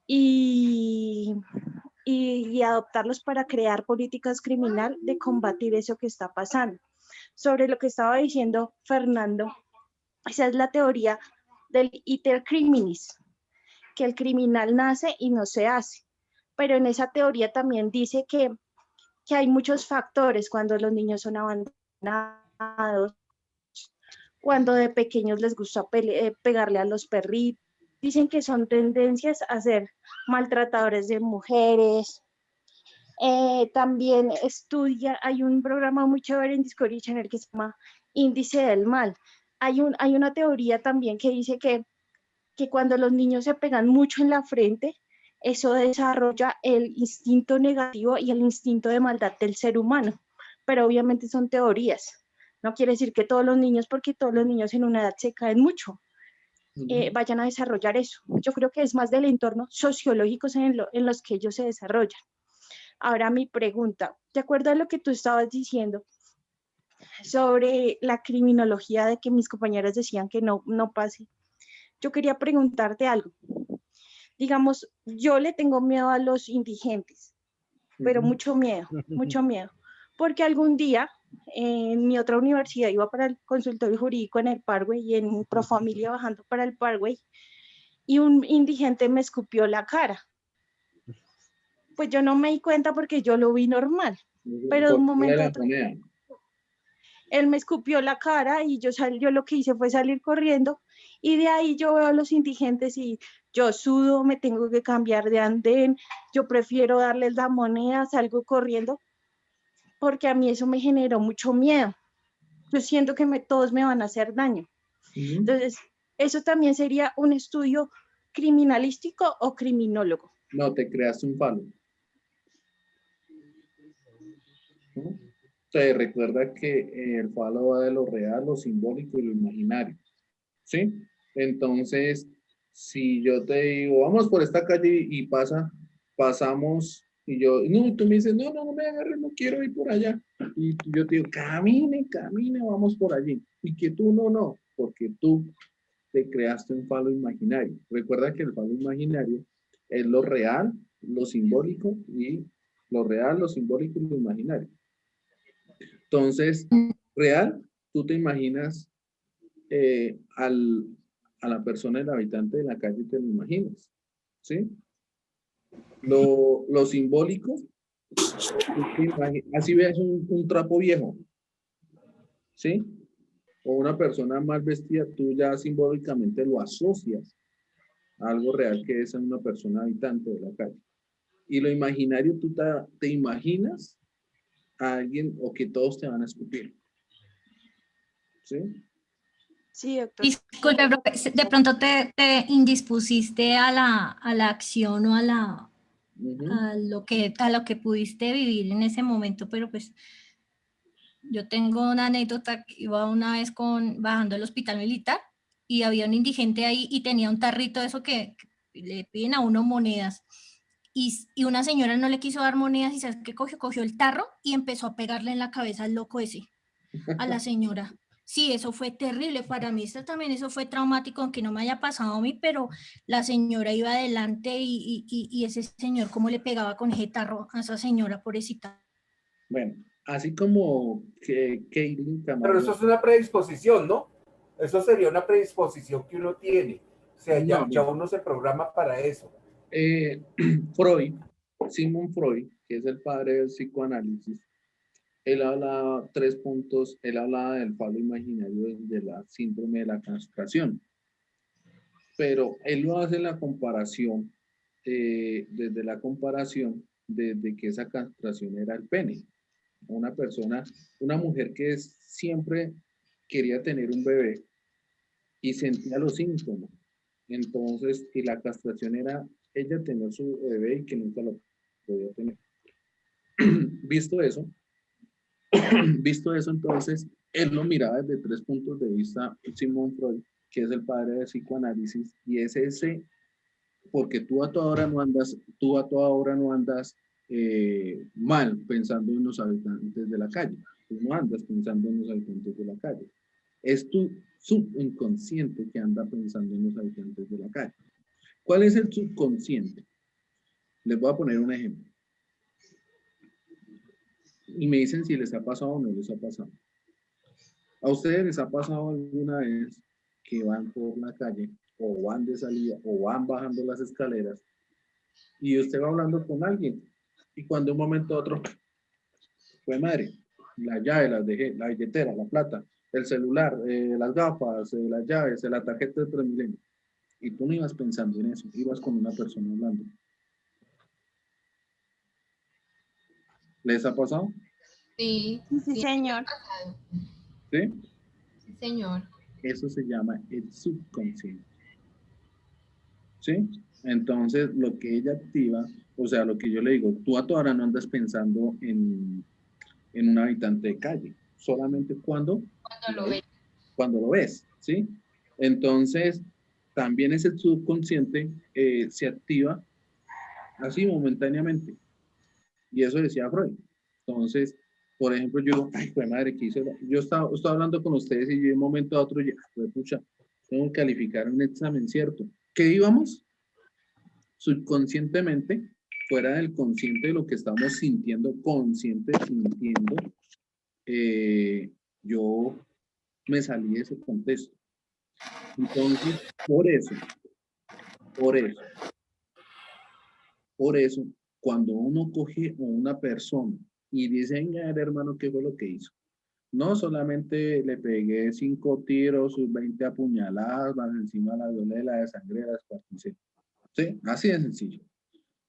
y adoptarlos para crear políticas criminales de combatir eso que está pasando. Sobre lo que estaba diciendo Fernando, esa es la teoría del iter criminis, que el criminal nace y no se hace. Pero en esa teoría también dice que hay muchos factores cuando los niños son abandonados, cuando de pequeños les gusta pegarle a los perritos. Dicen que son tendencias a ser maltratadores de mujeres. También hay un programa muy chévere en Discovery Channel que se llama Índice del Mal. Hay una teoría también que dice que cuando los niños se pegan mucho en la frente, eso desarrolla el instinto negativo y el instinto de maldad del ser humano. pero obviamente son teorías. No quiere decir que todos los niños, porque todos los niños en una edad se caen mucho, vayan a desarrollar eso. Yo creo que es más del entorno sociológico en los que ellos se desarrollan. Ahora mi pregunta, de acuerdo a lo que tú estabas diciendo sobre la criminología de que mis compañeras decían que no pase, yo quería preguntarte algo. Digamos, yo le tengo miedo a los indigentes, pero mucho miedo, porque algún día en mi otra universidad iba para el consultorio jurídico en el Parkway y en Profamilia bajando para el Parkway y un indigente me escupió la cara. Pues yo no me di cuenta porque yo lo vi normal, pero de un momento a otro él me escupió la cara y yo lo que hice fue salir corriendo y de ahí yo veo a los indigentes y yo sudo, me tengo que cambiar de andén, yo prefiero darles la moneda, salgo corriendo porque a mí eso me generó mucho miedo. Yo siento que todos me van a hacer daño. Entonces, eso también sería un estudio criminalístico o criminólogo.
No, te creaste un falo. Te recuerda que el falo va de lo real, lo simbólico y lo imaginario. ¿Sí? Entonces, si yo te digo, vamos por esta calle y pasamos, y tú me dices, no me agarres, no quiero ir por allá. Y yo te digo, camine, vamos por allí. Y que tú no, porque tú te creaste un falo imaginario. Recuerda que el falo imaginario es lo real, lo simbólico y lo imaginario. Entonces, real, tú te imaginas a la persona, el habitante de la calle, te lo imaginas, ¿sí? Lo simbólico, así ves un trapo viejo, ¿sí? O una persona mal vestida, tú ya simbólicamente lo asocias a algo real que es una persona habitante de la calle. Y lo imaginario, tú te imaginas a alguien o que todos te van a escupir. ¿Sí?
Sí, doctor.
Disculpe, de pronto te indispusiste a la acción o a lo que pudiste vivir en ese momento, pero pues yo tengo una anécdota que iba una vez bajando al hospital militar y había un indigente ahí y tenía un tarrito de eso que le piden a uno monedas. Y una señora no le quiso dar monedas y ¿sabes qué cogió? Cogió el tarro y empezó a pegarle en la cabeza al loco ese, a la señora. Sí, eso fue terrible para mí, eso fue traumático, aunque no me haya pasado a mí, pero la señora iba adelante y ese señor cómo le pegaba con ese tarro a esa señora, pobrecita.
Bueno, así como que
pero eso es una predisposición, ¿no? Eso sería una predisposición que uno tiene. O sea, ya uno se programa para eso.
Sigmund Freud, que es el padre del psicoanálisis, él habla 3 puntos, él hablaba del falo imaginario de la síndrome de la castración, pero él lo hace la comparación, desde que esa castración era el pene. Una mujer que siempre quería tener un bebé y sentía los síntomas, entonces, y la castración era ella tener su bebé y que nunca lo podía tener. Visto eso, entonces, él lo miraba desde 3 puntos de vista, Sigmund Freud, que es el padre del psicoanálisis, y es ese, porque tú a toda hora no andas mal pensando en los habitantes de la calle, tú no andas pensando en los habitantes de la calle, es tu subconsciente que anda pensando en los habitantes de la calle. ¿Cuál es el subconsciente? Les voy a poner un ejemplo. Y me dicen si les ha pasado o no les ha pasado. ¿A ustedes les ha pasado alguna vez que van por la calle o van de salida o van bajando las escaleras y usted va hablando con alguien y cuando de un momento a otro, pues madre, la llave las dejé, la billetera, la plata, el celular, las gafas, las llaves, la tarjeta de Transmilenio, y tú no ibas pensando en eso, ibas con una persona hablando? ¿Les ha pasado?
Sí,
sí, señor.
¿Sí?
Sí, señor.
Eso se llama el subconsciente. ¿Sí? Entonces, lo que ella activa, o sea, lo que yo le digo, tú a toda hora no andas pensando en en un habitante de calle, solamente cuando lo ves, ¿sí? Entonces, también ese subconsciente se activa así momentáneamente. Y eso decía Freud. Entonces, por ejemplo, yo, ay, pues madre, ¿qué hice? Yo estaba hablando con ustedes y yo de un momento a otro, ya, pues, pucha, tengo que calificar un examen, ¿cierto? ¿Qué íbamos? Subconscientemente, fuera del consciente de lo que estamos sintiendo, consciente sintiendo, yo me salí de ese contexto. Entonces, por eso, cuando uno coge a una persona y dice, venga, hermano, ¿qué fue lo que hizo? No solamente le pegué 5 tiros, sus 20 apuñaladas, más encima la violé, la desangré, la descuarticé. Sí, así de sencillo.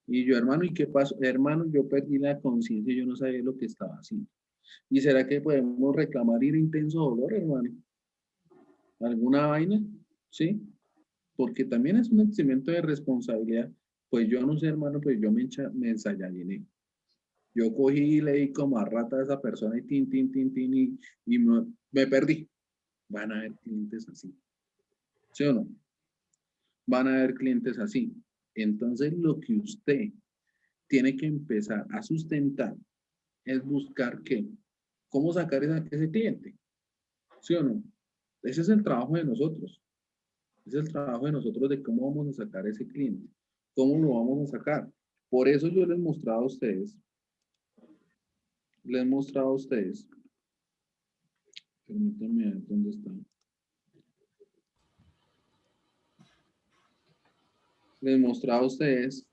Y yo, hermano, ¿y qué pasó? Hermano, yo perdí la conciencia y yo no sabía lo que estaba haciendo. ¿Y será que podemos reclamar ir intenso dolor, hermano? ¿Alguna vaina? ¿Sí? Porque también es un eximento de responsabilidad. Pues yo no sé, hermano, pues yo me ensayadiné. Yo cogí y leí como a rata a esa persona y tin, y me perdí. Van a haber clientes así. ¿Sí o no? Van a haber clientes así. Entonces, lo que usted tiene que empezar a sustentar es buscar qué, cómo sacar ese cliente. ¿Sí o no? Ese es el trabajo de nosotros. Ese es el trabajo de nosotros de cómo vamos a sacar ese cliente. ¿Cómo lo vamos a sacar? Por eso yo les he mostrado a ustedes, permítanme ver dónde están. Les he mostrado a ustedes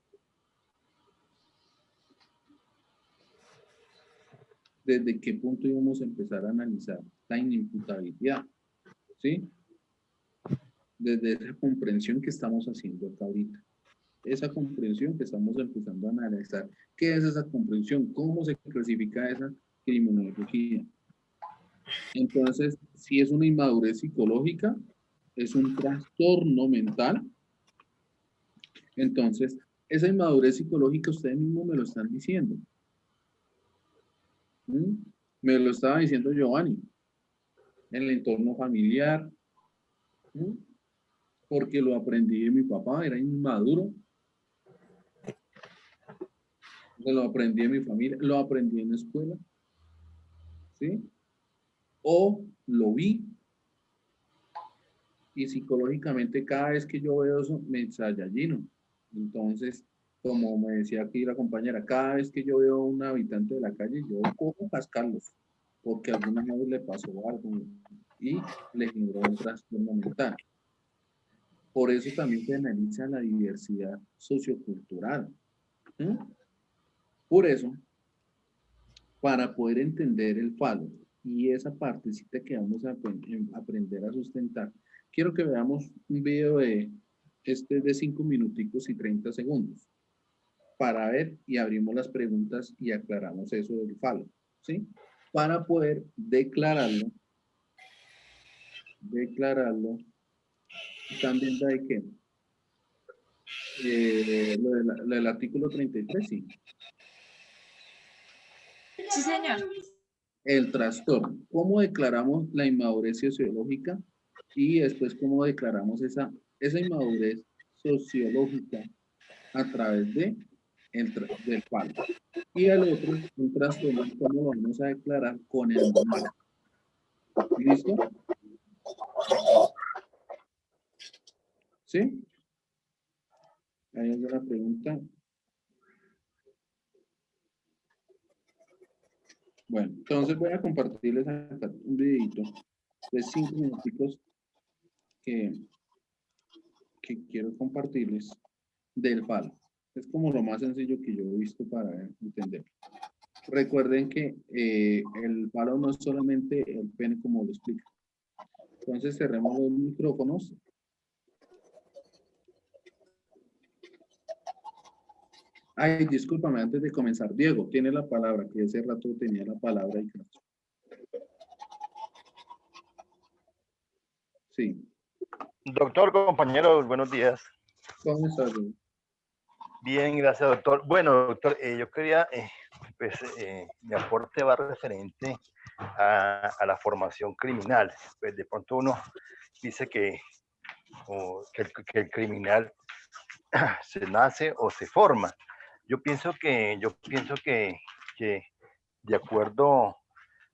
desde qué punto íbamos a empezar a analizar la inimputabilidad, ¿sí? Desde esa comprensión que estamos haciendo acá ahorita. Esa comprensión que estamos empezando a analizar. ¿Qué es esa comprensión? ¿Cómo se clasifica esa criminología? Entonces, si es una inmadurez psicológica, es un trastorno mental. Entonces, esa inmadurez psicológica ustedes mismos me lo están diciendo. Me lo estaba diciendo Giovanni. En el entorno familiar. Porque lo aprendí de mi papá, era inmaduro. Lo aprendí en mi familia, lo aprendí en la escuela. ¿Sí? O lo vi. Y psicológicamente cada vez que yo veo eso, me ensayallino. Entonces, como me decía aquí la compañera, cada vez que yo veo a un habitante de la calle, yo cojo cascarlos, porque alguna vez le pasó algo y le generó un trastorno mental. Por eso también se analiza la diversidad sociocultural. Por eso, para poder entender el falo y esa partecita que vamos a aprender a sustentar, quiero que veamos un video de 5 minuticos y 30 segundos para ver y abrimos las preguntas y aclaramos eso del falo, ¿sí? Para poder declararlo. ¿Están viendo ahí qué? Lo del artículo 33, sí.
Sí, señor.
El trastorno. ¿Cómo declaramos la inmadurez sociológica? Y después, ¿cómo declaramos esa inmadurez sociológica a través del falo? Y al otro, un trastorno, ¿cómo lo vamos a declarar? Con el manual. ¿Listo? ¿Sí? ¿Hay alguna pregunta? Bueno, entonces voy a compartirles acá un videito de 5 minuticos que quiero compartirles del falo. Es como lo más sencillo que yo he visto para entender. Recuerden que el falo no es solamente el pene como lo explica. Entonces cerremos los micrófonos. Ay, discúlpame, antes de comenzar, Diego, tiene la palabra, que hace rato tenía la palabra y creo. Sí.
Doctor, compañeros, buenos días.
¿Cómo estás, Diego?
Bien, gracias, doctor. Bueno, doctor, yo quería pues mi aporte va referente a la formación criminal. Pues de pronto uno dice que el criminal se nace o se forma. Yo pienso que de acuerdo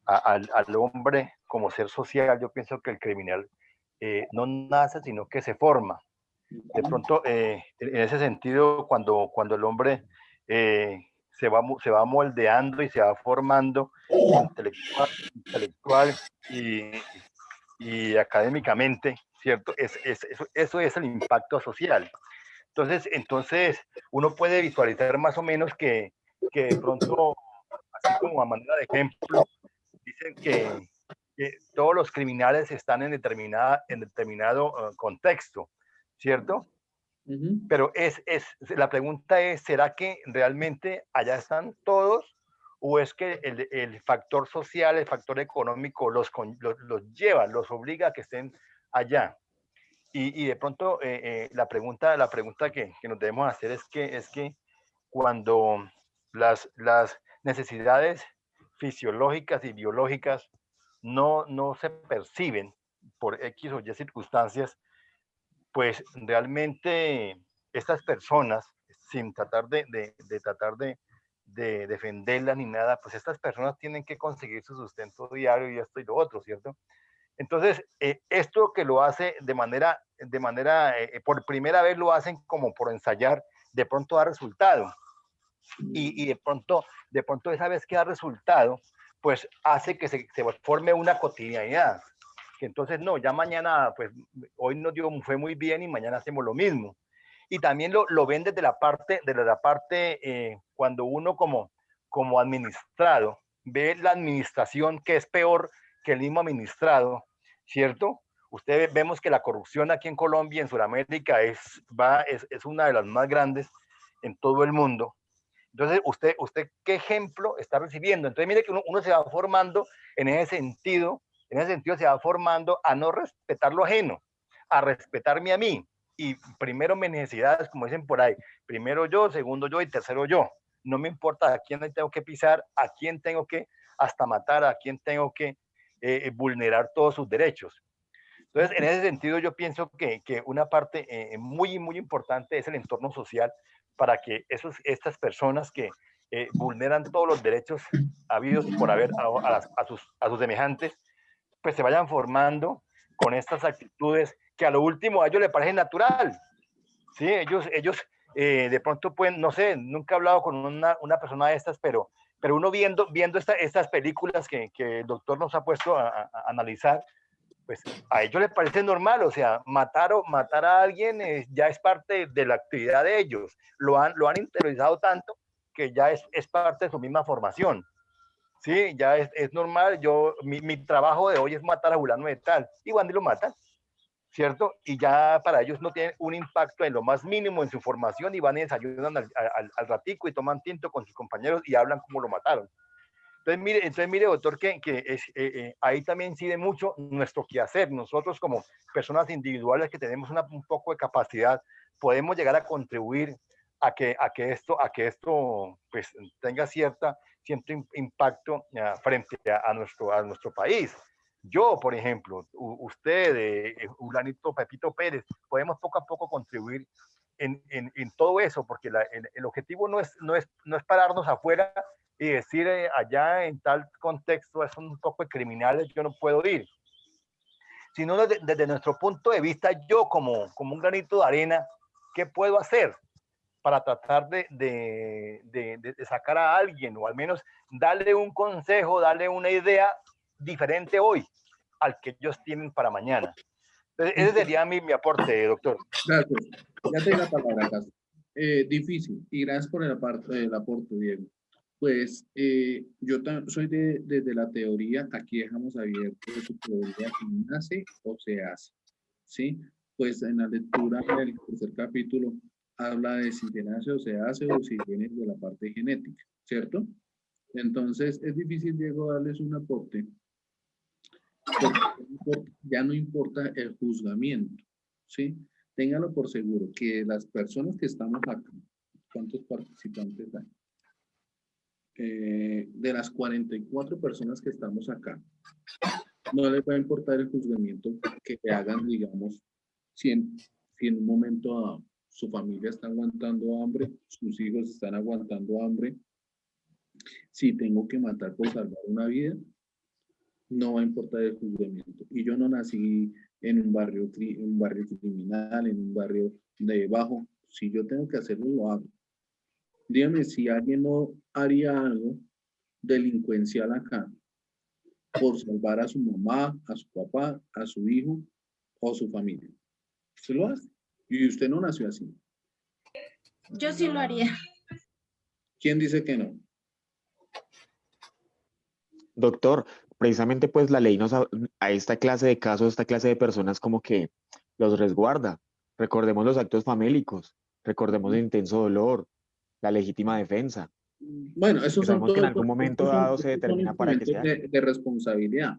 al hombre como ser social, yo pienso que el criminal no nace, sino que se forma. De pronto, en ese sentido, cuando el hombre se va moldeando y se va formando intelectual y académicamente, ¿cierto? Eso es el impacto social. Entonces, uno puede visualizar más o menos que de pronto, así como a manera de ejemplo, dicen que todos los criminales están en determinado contexto, ¿cierto? Pero la pregunta es, ¿será que realmente allá están todos? ¿O es que el factor social, el factor económico los lleva, los obliga a que estén allá? Y de pronto la pregunta que nos debemos hacer es que cuando las necesidades fisiológicas y biológicas no se perciben por X o Y circunstancias, pues realmente estas personas, sin tratar de defenderlas ni nada, pues estas personas tienen que conseguir su sustento diario y esto y lo otro, ¿cierto? Entonces, esto que lo hace por primera vez lo hacen como por ensayar, de pronto da resultado. Y de pronto esa vez que da resultado, pues hace que se forme una cotidianidad. Que entonces, no, ya mañana, pues hoy fue muy bien y mañana hacemos lo mismo. Y también lo ven desde la parte cuando uno como administrado ve la administración, que es peor que el mismo administrado, ¿cierto? Vemos que la corrupción aquí en Colombia, en Sudamérica, es una de las más grandes en todo el mundo. Entonces, ¿usted qué ejemplo está recibiendo? Entonces, mire que uno se va formando en ese sentido se va formando a no respetar lo ajeno, a respetarme a mí. Y primero mis necesidades, como dicen por ahí, primero yo, segundo yo y tercero yo. No me importa a quién tengo que pisar, a quién tengo que hasta matar, a quién tengo que vulnerar todos sus derechos. Entonces, en ese sentido, yo pienso que una parte muy, muy importante es el entorno social para que estas personas que vulneran todos los derechos habidos por haber a sus semejantes, pues se vayan formando con estas actitudes que a lo último a ellos les parece natural. ¿Sí? Ellos de pronto pueden, no sé, nunca he hablado con una persona de estas, pero uno viendo estas películas que el doctor nos ha puesto a analizar, pues a ellos les parece normal, o sea, matar a alguien ya es parte de la actividad de ellos, lo han interiorizado tanto que ya es parte de su misma formación. Sí, ya es normal, mi trabajo de hoy es matar a fulano de tal, y van y lo matan, ¿cierto? Y ya para ellos no tienen un impacto en lo más mínimo en su formación y van y desayunan al ratico y toman tinto con sus compañeros y hablan como lo mataron. Entonces mire doctor, que ahí también incide mucho nuestro quehacer. Nosotros como personas individuales que tenemos un poco de capacidad, podemos llegar a contribuir a que esto pues tenga cierto impacto frente a nuestro país. Yo, por ejemplo, usted, Ulanito, Pepito Pérez, podemos poco a poco contribuir en todo eso, porque el objetivo no es pararnos afuera y decir allá en tal contexto son un poco de criminales, yo no puedo ir. Sino desde nuestro punto de vista, yo como un granito de arena, ¿qué puedo hacer para tratar de sacar a alguien o al menos darle un consejo, darle una idea diferente hoy al que ellos tienen para mañana? Entonces, ese sería mi aporte, doctor.
Gracias. Ya te doy la palabra, Castro. Difícil, y gracias por el aporte, Diego. Pues yo soy desde la teoría, aquí dejamos abierto su teoría, si nace o se hace, ¿sí? Pues en la lectura del tercer capítulo habla de si se nace o se hace o si viene de la parte genética, ¿cierto? Entonces es difícil, Diego, darles un aporte, porque ya no importa el juzgamiento, ¿sí? Ténganlo por seguro que las personas que estamos acá, ¿cuántos participantes hay? de las 44 personas que estamos acá, no les va a importar el juzgamiento que hagan, digamos, si en un momento dado su familia está aguantando hambre, sus hijos están aguantando hambre, si tengo que matar por salvar una vida, no va a importar el juzgamiento. Y yo no nací en un barrio criminal, en un barrio de bajo. Si yo tengo que hacerlo, lo hago. Dígame si alguien no haría algo delincuencial acá por salvar a su mamá, a su papá, a su hijo o a su familia. Usted lo hace. Y usted no nació así.
Yo sí lo haría.
¿Quién dice que no?
Doctor, precisamente pues la ley a esta clase de casos, esta clase de personas como que los resguarda. Recordemos los actos famélicos, recordemos el intenso dolor, la legítima defensa.
Bueno, esos
Que
son
sabemos que en
todos,
algún momento
estos son,
dado se
estos son
determina para que
instrumentos
sea.
de responsabilidad.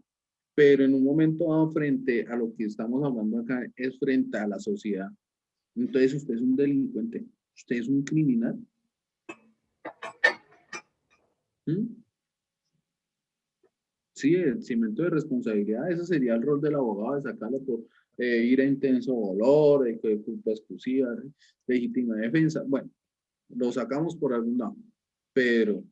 Pero en un momento dado, frente a lo que estamos hablando acá, es frente a la sociedad. Entonces, usted es un delincuente, usted es un criminal. ¿Mm? Sí, el cimiento de responsabilidad, ese sería el rol del abogado, de sacarlo por ir a intenso dolor, de culpa exclusiva, legítima defensa. Bueno, lo sacamos por algún lado, pero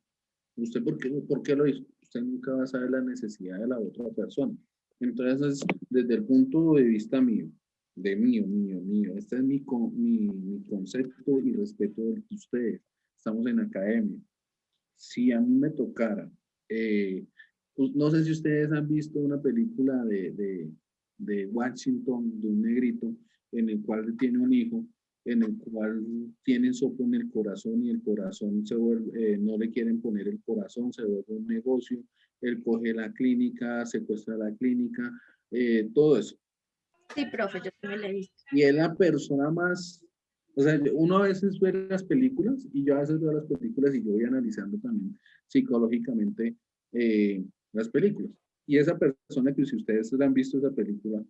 ¿usted por qué lo hizo? Usted nunca va a saber la necesidad de la otra persona. Entonces, desde el punto de vista mío, este es mi concepto y respeto de ustedes. Estamos en academia. Si a mí me tocara, pues, no sé si ustedes han visto una película de Washington, de un negrito, en el cual tiene un hijo, en el cual tienen sopo en el corazón y el corazón se vuelve, no le quieren poner el corazón, se vuelve un negocio, él coge la clínica, secuestra la clínica, todo eso.
Sí, profe, yo también la he visto.
Y es la persona más, o sea, uno a veces ve las películas y yo a veces veo las películas y yo voy analizando también psicológicamente las películas. Y esa persona que si ustedes han visto esa película,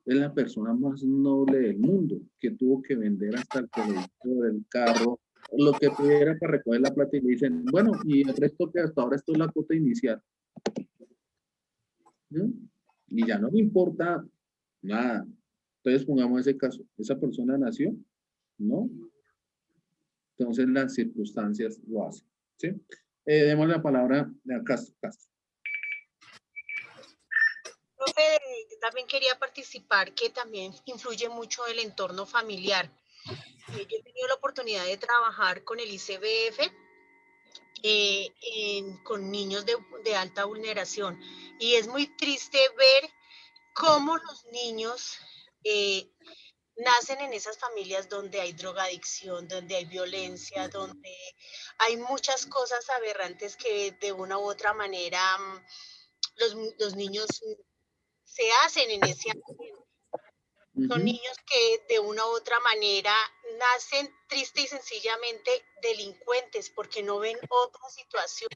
es la persona más noble del mundo, que tuvo que vender hasta el televisor, el carro, lo que pudiera para recoger la plata y le dicen, bueno, y el resto que hasta ahora esto es la cuota inicial. ¿Mm? Y ya no me importa nada. Entonces pongamos ese caso, ¿esa persona nació? No. Entonces las circunstancias lo hacen. ¿Sí? Demos la palabra a Castro.
Profe, yo también quería participar, que también influye mucho el entorno familiar. Yo he tenido la oportunidad de trabajar con el ICBF, con niños de alta vulneración, y es muy triste ver cómo los niños nacen en esas familias donde hay drogadicción, donde hay violencia, donde hay muchas cosas aberrantes que de una u otra manera los niños se hacen en ese ambiente. Son niños que de una u otra manera nacen triste y sencillamente delincuentes porque no ven otra situación.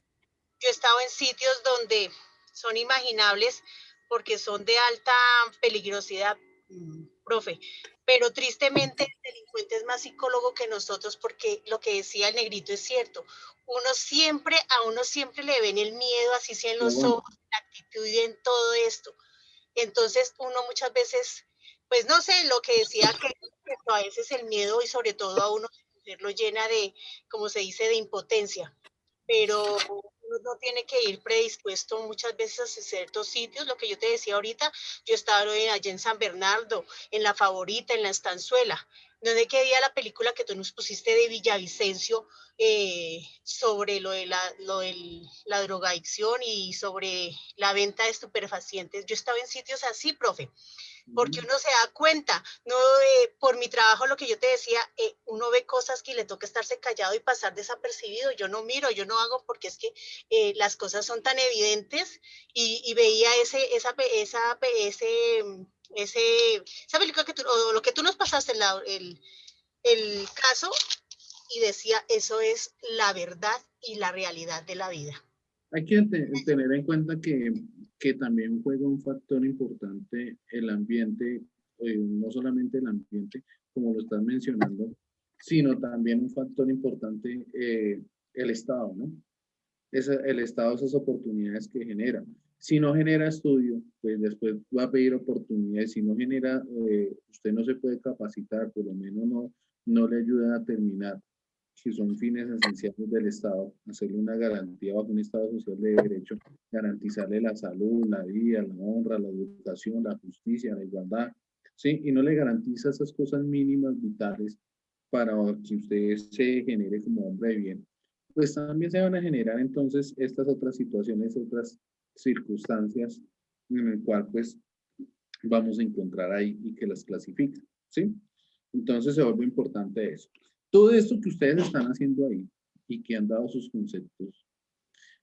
Yo he estado en sitios donde son imaginables porque son de alta peligrosidad, profe, pero tristemente el delincuente es más psicólogo que nosotros porque lo que decía el negrito es cierto. A uno siempre le ven el miedo, así sea en los ojos, en la actitud y en todo esto. Entonces uno muchas veces, pues no sé, lo que decía que a veces el miedo y sobre todo a uno lo llena de, como se dice, de impotencia, pero uno no tiene que ir predispuesto muchas veces a ciertos sitios. Lo que yo te decía ahorita, yo estaba allá en San Bernardo, en La Favorita, en La Estanzuela, donde quería la película que tú nos pusiste de Villavicencio sobre lo de la drogadicción y sobre la venta de estupefacientes. Yo estaba en sitios así, profe, porque uno se da cuenta, no, por mi trabajo, lo que yo te decía, uno ve cosas que le toca estarse callado y pasar desapercibido. Yo no miro, yo no hago porque es que las cosas son tan evidentes y veía esa película o lo que tú nos pasaste, el caso, y decía, eso es la verdad y la realidad de la vida.
Hay que tener en cuenta que también juega un factor importante el ambiente, no solamente el ambiente, como lo estás mencionando, sino también un factor importante el Estado, ¿no? el Estado esas oportunidades que genera. Si no genera estudio, pues después va a pedir oportunidades. Si no genera, usted no se puede capacitar, por lo menos no le ayuda a terminar, que son fines esenciales del Estado, hacerle una garantía bajo un Estado social de derecho, garantizarle la salud, la vida, la honra, la educación, la justicia, la igualdad, ¿sí? Y no le garantiza esas cosas mínimas, vitales, para que usted se genere como hombre de bien, pues también se van a generar entonces estas otras situaciones, otras circunstancias en el cual pues vamos a encontrar ahí y que las clasifican, ¿sí? Entonces se vuelve importante eso. Todo esto que ustedes están haciendo ahí y que han dado sus conceptos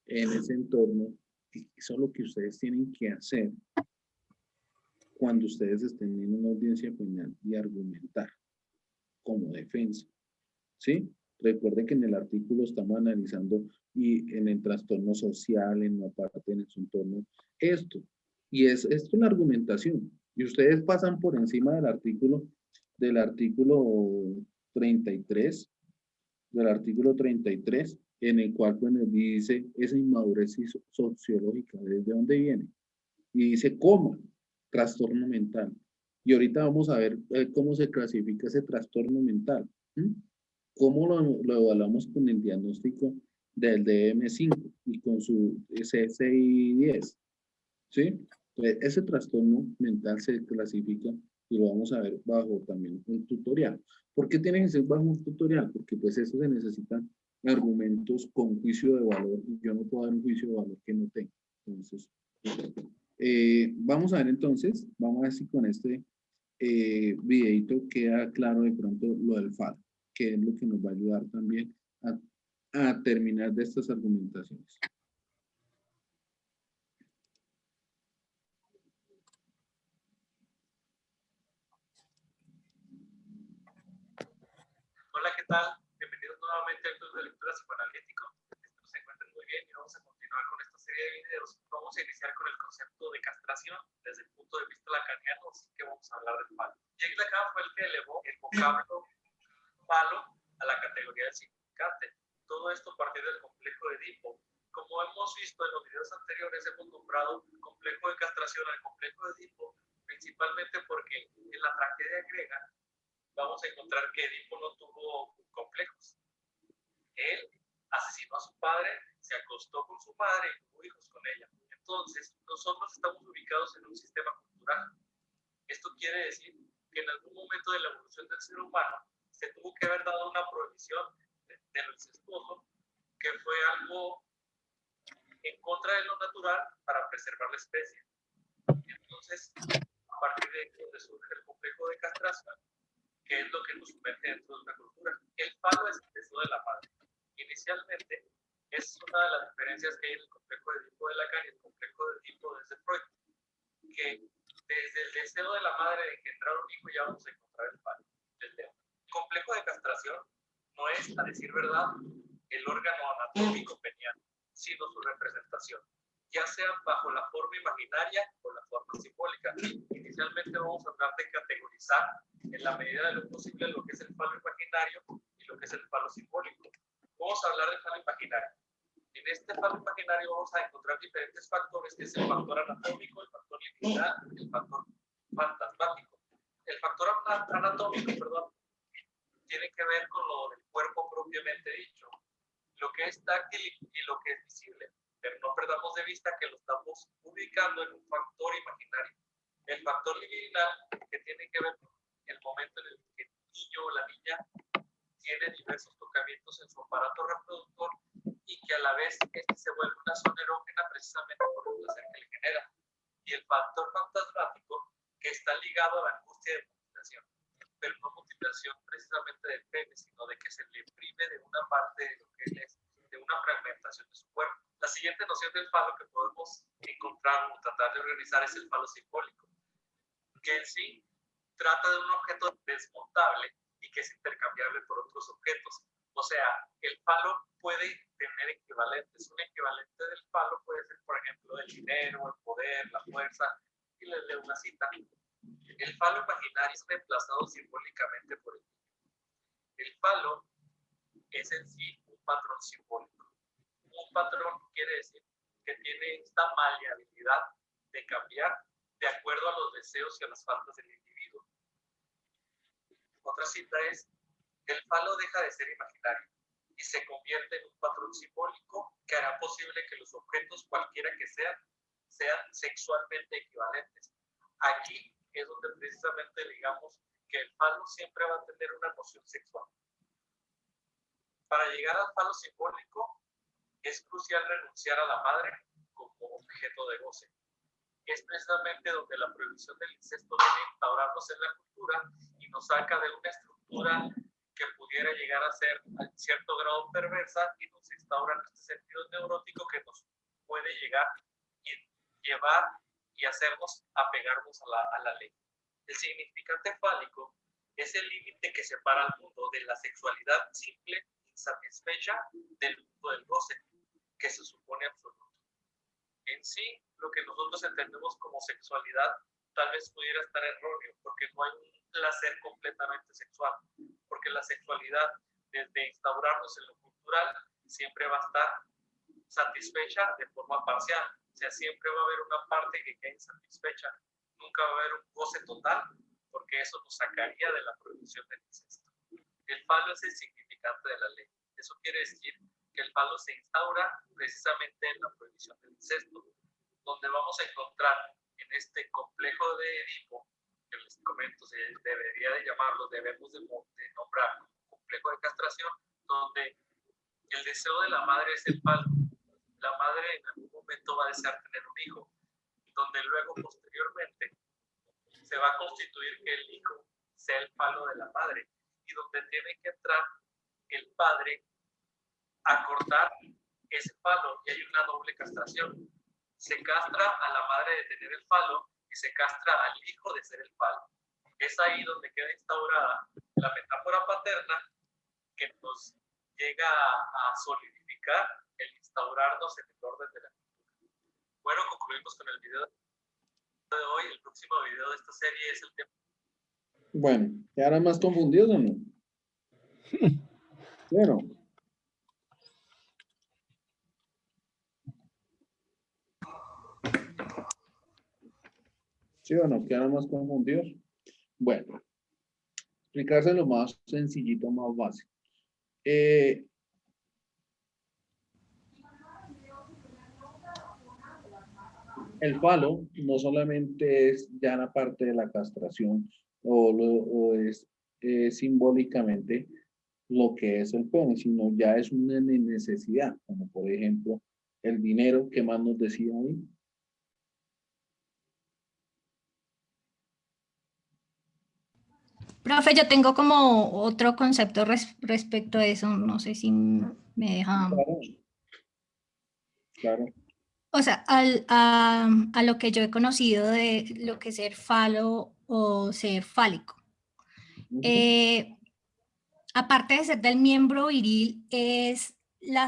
en ese entorno, eso es lo que ustedes tienen que hacer cuando ustedes estén en una audiencia penal y argumentar como defensa, ¿sí? Recuerde que en el artículo estamos analizando y en el trastorno social, en la parte, en su entorno, esto. Y esto es una argumentación. Y ustedes pasan por encima del artículo 33, en el cual pues, dice esa inmadurez sociológica, ¿desde dónde viene? Y dice, ¿cómo? Trastorno mental. Y ahorita vamos a ver cómo se clasifica ese trastorno mental. ¿Cómo lo evaluamos con el diagnóstico del DSM-5 y con su CSI-10? ¿Sí? Entonces, ese trastorno mental se clasifica y lo vamos a ver bajo también un tutorial. ¿Por qué tiene que ser bajo un tutorial? Porque pues eso se necesitan argumentos con juicio de valor y yo no puedo dar un juicio de valor que no tengo. Entonces, vamos a ver entonces, vamos a ver si con este videito queda claro de pronto lo del FAD, que es lo que nos va a ayudar también a terminar de estas argumentaciones.
Hola, ¿qué tal? Bienvenidos nuevamente al Club de Lectura Psicoanalítico. Espero se encuentren muy bien y vamos a continuar con esta serie de videos. Vamos a iniciar con el concepto de castración desde el punto de vista lacaniano, así que vamos a hablar del falo. Jacques Lacan fue el que elevó el vocablo falo a la categoría del significante. Todo esto a partir del complejo de Edipo. Como hemos visto en los videos anteriores, hemos nombrado el complejo de castración al complejo de Edipo, principalmente porque en la tragedia griega vamos a encontrar que Edipo no tuvo complejos. Él asesinó a su padre, se acostó con su madre y tuvo hijos con ella. Entonces, nosotros estamos ubicados en un sistema cultural. Esto quiere decir que en algún momento de la evolución del ser humano se tuvo que haber dado una prohibición de lo incestuoso, que fue algo en contra de lo natural para preservar la especie. Entonces, a partir de donde surge el complejo de castración, que es lo que nos sumerge dentro de una cultura. El falo es el deseo de la madre. Inicialmente, es una de las diferencias que hay en el complejo de Edipo de Lacan y el complejo de Edipo desde Freud, que desde el deseo de la madre de engendrar un hijo ya vamos a encontrar el falo. El complejo de castración no es, a decir verdad, el órgano anatómico peniano, sino su representación, ya sea bajo la forma imaginaria o la forma simbólica. Inicialmente vamos a tratar de categorizar en la medida de lo posible lo que es el falo imaginario y lo que es el falo simbólico. Vamos a hablar del falo imaginario. En este falo imaginario vamos a encontrar diferentes factores, que es el factor anatómico, el factor liminar, el factor fantasmático. El factor anatómico, tiene que ver con lo del cuerpo propiamente dicho, lo que es táctil y lo que es visible. Pero no perdamos de vista que lo estamos ubicando en un factor imaginario. El factor liminal, que tiene que ver con el momento en el que el niño o la niña tiene diversos tocamientos en su aparato reproductor y que a la vez se vuelve una zona erógena precisamente por el placer que le genera. Y el factor fantasmático, que está ligado a la angustia de mutilación, pero no mutilación precisamente del pene, sino de que se le prive de una parte de lo que él es, de una fragmentación de su cuerpo. La siguiente noción del falo que podemos encontrar o tratar de organizar es el falo simbólico, que en sí trata de un objeto desmontable y que es intercambiable por otros objetos. O sea, el falo puede tener equivalentes. Un equivalente del falo puede ser, por ejemplo, el dinero, el poder, la fuerza, y les leo una cita. El falo imaginario es reemplazado simbólicamente por el niño. El falo es en sí un patrón simbólico. un patrón quiere decir que tiene esta maleabilidad de cambiar de acuerdo a los deseos y a las faltas del individuo. Otra cita es: el falo deja de ser imaginario y se convierte en un patrón simbólico que hará posible que los objetos, cualquiera que sean sexualmente equivalentes. Aquí es donde precisamente digamos que el falo siempre va a tener una noción sexual. Para llegar al falo simbólico es crucial renunciar a la madre como objeto de goce. Es precisamente donde la prohibición del incesto viene a instaurarnos en la cultura y nos saca de una estructura que pudiera llegar a ser a cierto grado perversa y nos instaura en este sentido neurótico que nos puede llegar y llevar y hacernos apegarnos a la ley. El significante fálico es el límite que separa al mundo de la sexualidad simple, insatisfecha, del mundo del goce, que se supone absoluto. En sí, lo que nosotros entendemos como sexualidad tal vez pudiera estar erróneo, porque no hay un placer completamente sexual, porque la sexualidad, desde instaurarnos en lo cultural, siempre va a estar satisfecha de forma parcial. O sea, siempre va a haber una parte que quede insatisfecha. Nunca va a haber un goce total, porque eso nos sacaría de la prohibición del incesto. El falo es el significante de la ley. Eso quiere decir que el falo se instaura precisamente en la prohibición del incesto, donde vamos a encontrar en este complejo de Edipo, que les comento, se debería de llamarlo, debemos de nombrar complejo de castración, donde el deseo de la madre es el falo. La madre en algún momento va a desear tener un hijo, donde luego posteriormente se va a constituir que el hijo sea el falo de la madre, y donde tiene que entrar el padre a cortar ese falo, y hay una doble castración. Se castra a la madre de tener el falo y se castra al hijo de ser el falo. Es ahí donde queda instaurada la metáfora paterna que nos llega a solidificar el instaurarnos en el orden de la cultura. Bueno, concluimos con el video de hoy. El próximo video de esta serie es el tema.
Bueno, ¿quedaron más confundidos o no? Bueno. ¿Sí o no? ¿Quedaron más confundidos? Bueno, explicarse lo más sencillito, más básico. El falo no solamente es ya la parte de la castración o es simbólicamente lo que es el pene, sino ya es una necesidad, como por ejemplo el dinero, que más nos decía ahí.
Profe, yo tengo como otro concepto respecto a eso, no sé si me deja.
Claro.
O sea, a lo que yo he conocido de lo que es ser falo o ser fálico. Aparte de ser del miembro viril,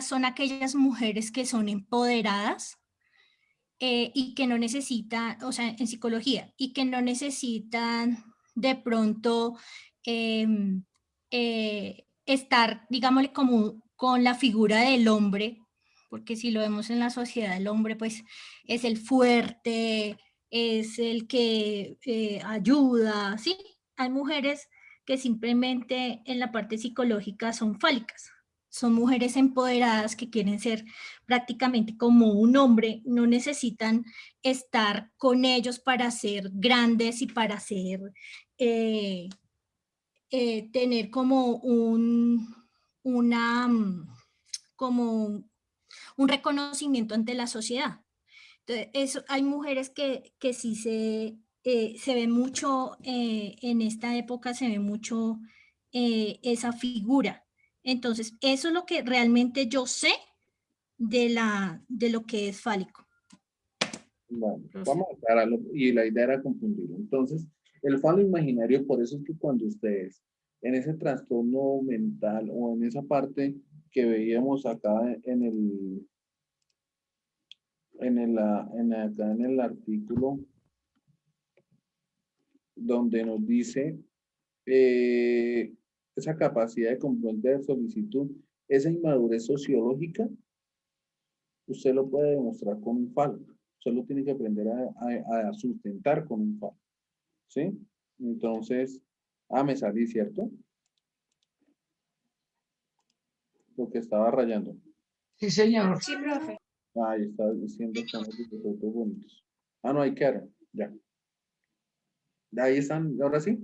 son aquellas mujeres que son empoderadas y que no necesitan, o sea, en psicología, y que no necesitan de pronto estar, digámosle, como con la figura del hombre, porque si lo vemos en la sociedad, el hombre pues es el fuerte, es el que ayuda, ¿sí? Hay mujeres que simplemente en la parte psicológica son fálicas. Son mujeres empoderadas que quieren ser prácticamente como un hombre, no necesitan estar con ellos para ser grandes y para ser, tener como como un reconocimiento ante la sociedad. Entonces, hay mujeres que sí se ve mucho, en esta época se ve mucho esa figura. Entonces, eso es lo que realmente yo sé de lo que es fálico.
Bueno, vamos a aclararlo, y la idea era confundirlo. Entonces, el falo imaginario, por eso es que cuando ustedes en ese trastorno mental o en esa parte que veíamos acá acá en el artículo donde nos dice esa capacidad de comprender solicitud, esa inmadurez sociológica, usted lo puede demostrar con un falo. Usted lo tiene que aprender a sustentar con un falo. ¿Sí? Entonces, me salí, ¿cierto? Porque estaba rayando.
Sí, señor.
Sí, profe.
Ahí está diciendo que los fotos bonitos. No, ahí quedaron. Ya. Ahí están, ahora sí.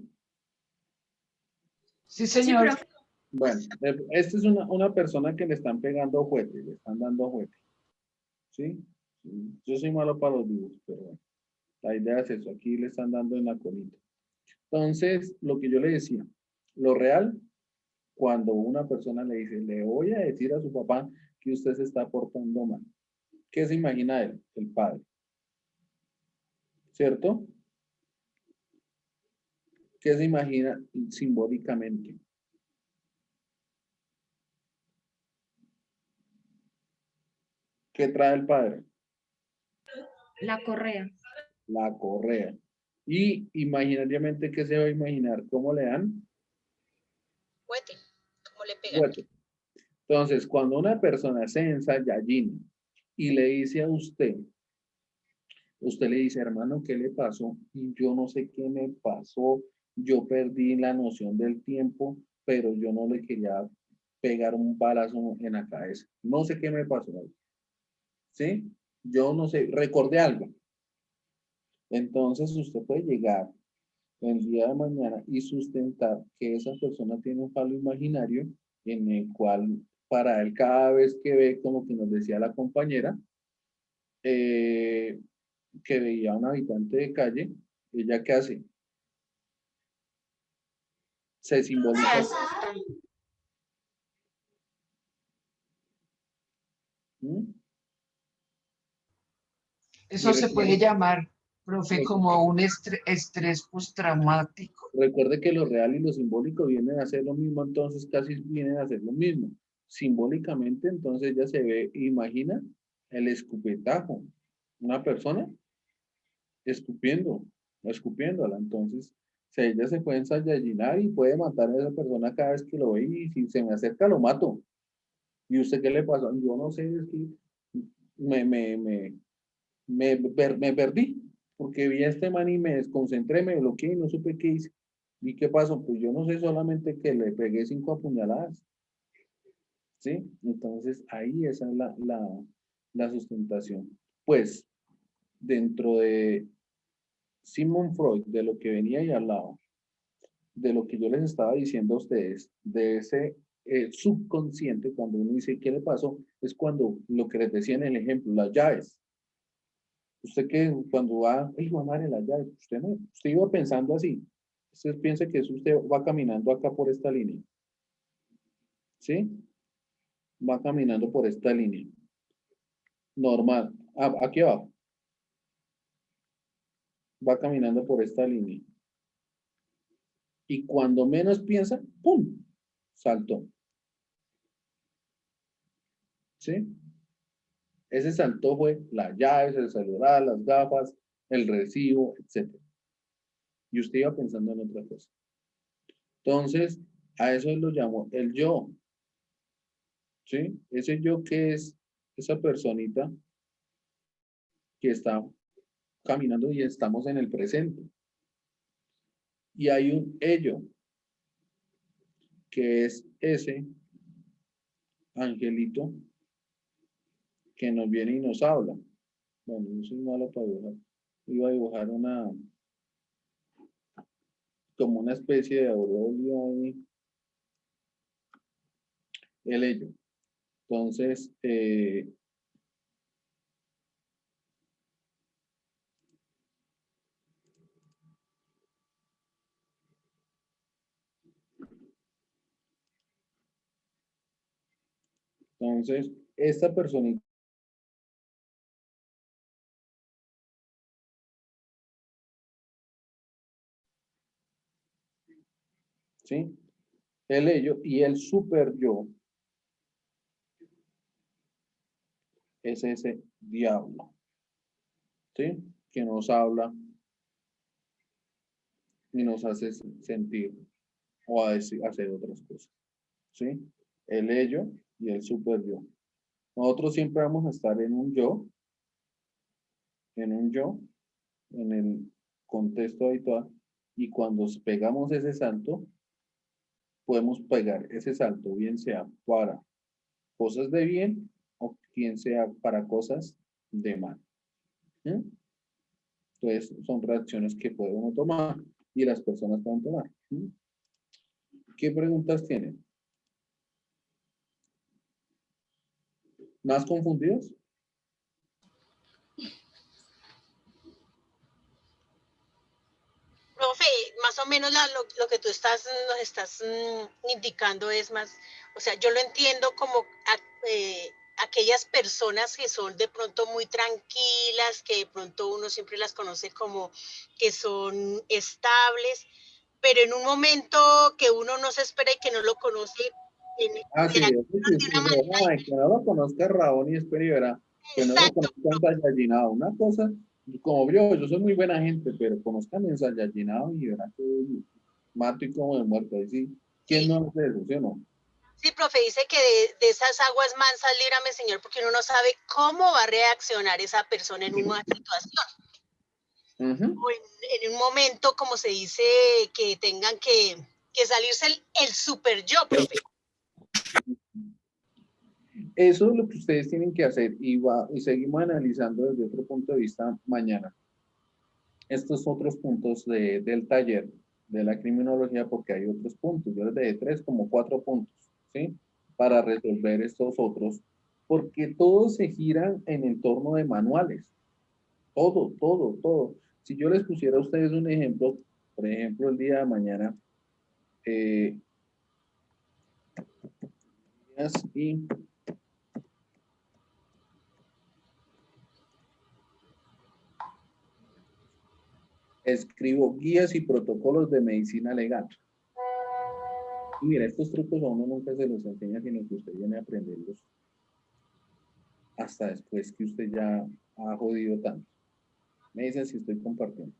Sí, señor.
Sí, profe.
Bueno, esta es una persona que le están pegando juguete, le están dando juguete. ¿Sí? Yo soy malo para los dibujos, pero bueno. La idea es eso, aquí le están dando en la colita. Entonces, lo que yo le decía, lo real, cuando una persona le dice, le voy a decir a su papá que usted se está portando mal. ¿Qué se imagina él? El padre. ¿Cierto? ¿Qué se imagina simbólicamente? ¿Qué trae el padre?
La correa.
La correa. Y imaginariamente, ¿qué se va a imaginar? ¿Cómo le dan?
Juguete. ¿Cómo le pegan?
Juguete. Entonces, cuando una persona se ensayallina y le dice a usted le dice, hermano, ¿qué le pasó? Y yo no sé qué me pasó, yo perdí la noción del tiempo, pero yo no le quería pegar un balazo en la cabeza. No sé qué me pasó. ¿Sí? Yo no sé, recordé algo. Entonces usted puede llegar el día de mañana y sustentar que esa persona tiene un falo imaginario en el cual para él cada vez que ve, como que nos decía la compañera, que veía a un habitante de calle, ella qué hace, se simboliza. ¿Mm?
Eso se puede llamar, profe, como un estrés postraumático.
Recuerde que lo real y lo simbólico vienen a ser lo mismo, entonces casi vienen a ser lo mismo. Simbólicamente, entonces ya se ve, imagina el escupetajo, una persona escupiéndola, entonces ella se puede ensayallinar y puede matar a esa persona cada vez que lo ve y si se me acerca lo mato. ¿Y usted qué le pasó? Yo no sé, es que me perdí, porque vi a este man y me desconcentré, me bloqueé y no supe qué hice. ¿Y qué pasó? Pues yo no sé, solamente que le pegué 5 apuñaladas. ¿Sí? Entonces ahí esa es la sustentación. Pues dentro de Sigmund Freud, de lo que venía y hablaba, de lo que yo les estaba diciendo a ustedes, de ese subconsciente, cuando uno dice, ¿qué le pasó? Es cuando lo que les decía en el ejemplo, las llaves. Usted que cuando va, ay, madre, las llaves, usted iba pensando así. Usted piensa que usted va caminando acá por esta línea. ¿Sí? Va caminando por esta línea. Normal. Aquí abajo. Va caminando por esta línea. Y cuando menos piensa, ¡pum! Saltó. ¿Sí? Ese saltó fue las llaves, el celular, las gafas, el recibo, etc. Y usted iba pensando en otra cosa. Entonces, a eso lo llamo el yo. ¿Sí? Ese yo que es esa personita que está caminando y estamos en el presente. Y hay un ello, que es ese angelito que nos viene y nos habla. Bueno, yo soy malo para dibujar. Iba a dibujar como una especie de aureolia ahí. El ello. Entonces, esta personita ¿sí? El ello y el super yo es ese diablo, ¿sí? Que nos habla y nos hace sentir o hacer otras cosas, ¿sí? El ello y el super yo. Nosotros siempre vamos a estar en un yo, en el contexto habitual, y cuando pegamos ese salto, podemos pegar ese salto, bien sea para cosas de bien o bien sea para cosas de mal. ¿Sí? Entonces, son reacciones que puede uno tomar y las personas pueden tomar. ¿Sí? ¿Qué preguntas tienen? ¿Más confundidos?
Profe, más o menos lo que tú nos estás indicando es más, o sea, yo lo entiendo como aquellas personas que son de pronto muy tranquilas, que de pronto uno siempre las conoce como que son estables, pero en un momento que uno no se espera y que no lo conoce,
Sí, eso sí, ay, que no lo conozca Rabón y espera y verá, que no lo conozca en Saiyajinado, una cosa, como yo soy muy buena gente, pero conozcan en Saiyajinado y verá que mato y como de muerto, ahí sí, ¿quién no hace eso, sí o no?
Sí, profe, dice que de esas aguas mansas, líbrame, Señor, porque uno no sabe cómo va a reaccionar esa persona en una situación. O en un momento, como se dice, que tengan que salirse el super yo, profe.
Eso es lo que ustedes tienen que hacer y seguimos analizando desde otro punto de vista mañana. Estos otros puntos del taller de la criminología, porque hay otros puntos. Yo les dejé 3, como 4 puntos, ¿sí? Para resolver estos otros, porque todos se giran en entorno de manuales. Todo. Si yo les pusiera a ustedes un ejemplo, por ejemplo, el día de mañana, escribo guías y protocolos de medicina legal. Y mira, estos trucos a uno nunca se los enseña, sino que usted viene a aprenderlos hasta después que usted ya ha jodido tanto. Me dicen si estoy compartiendo.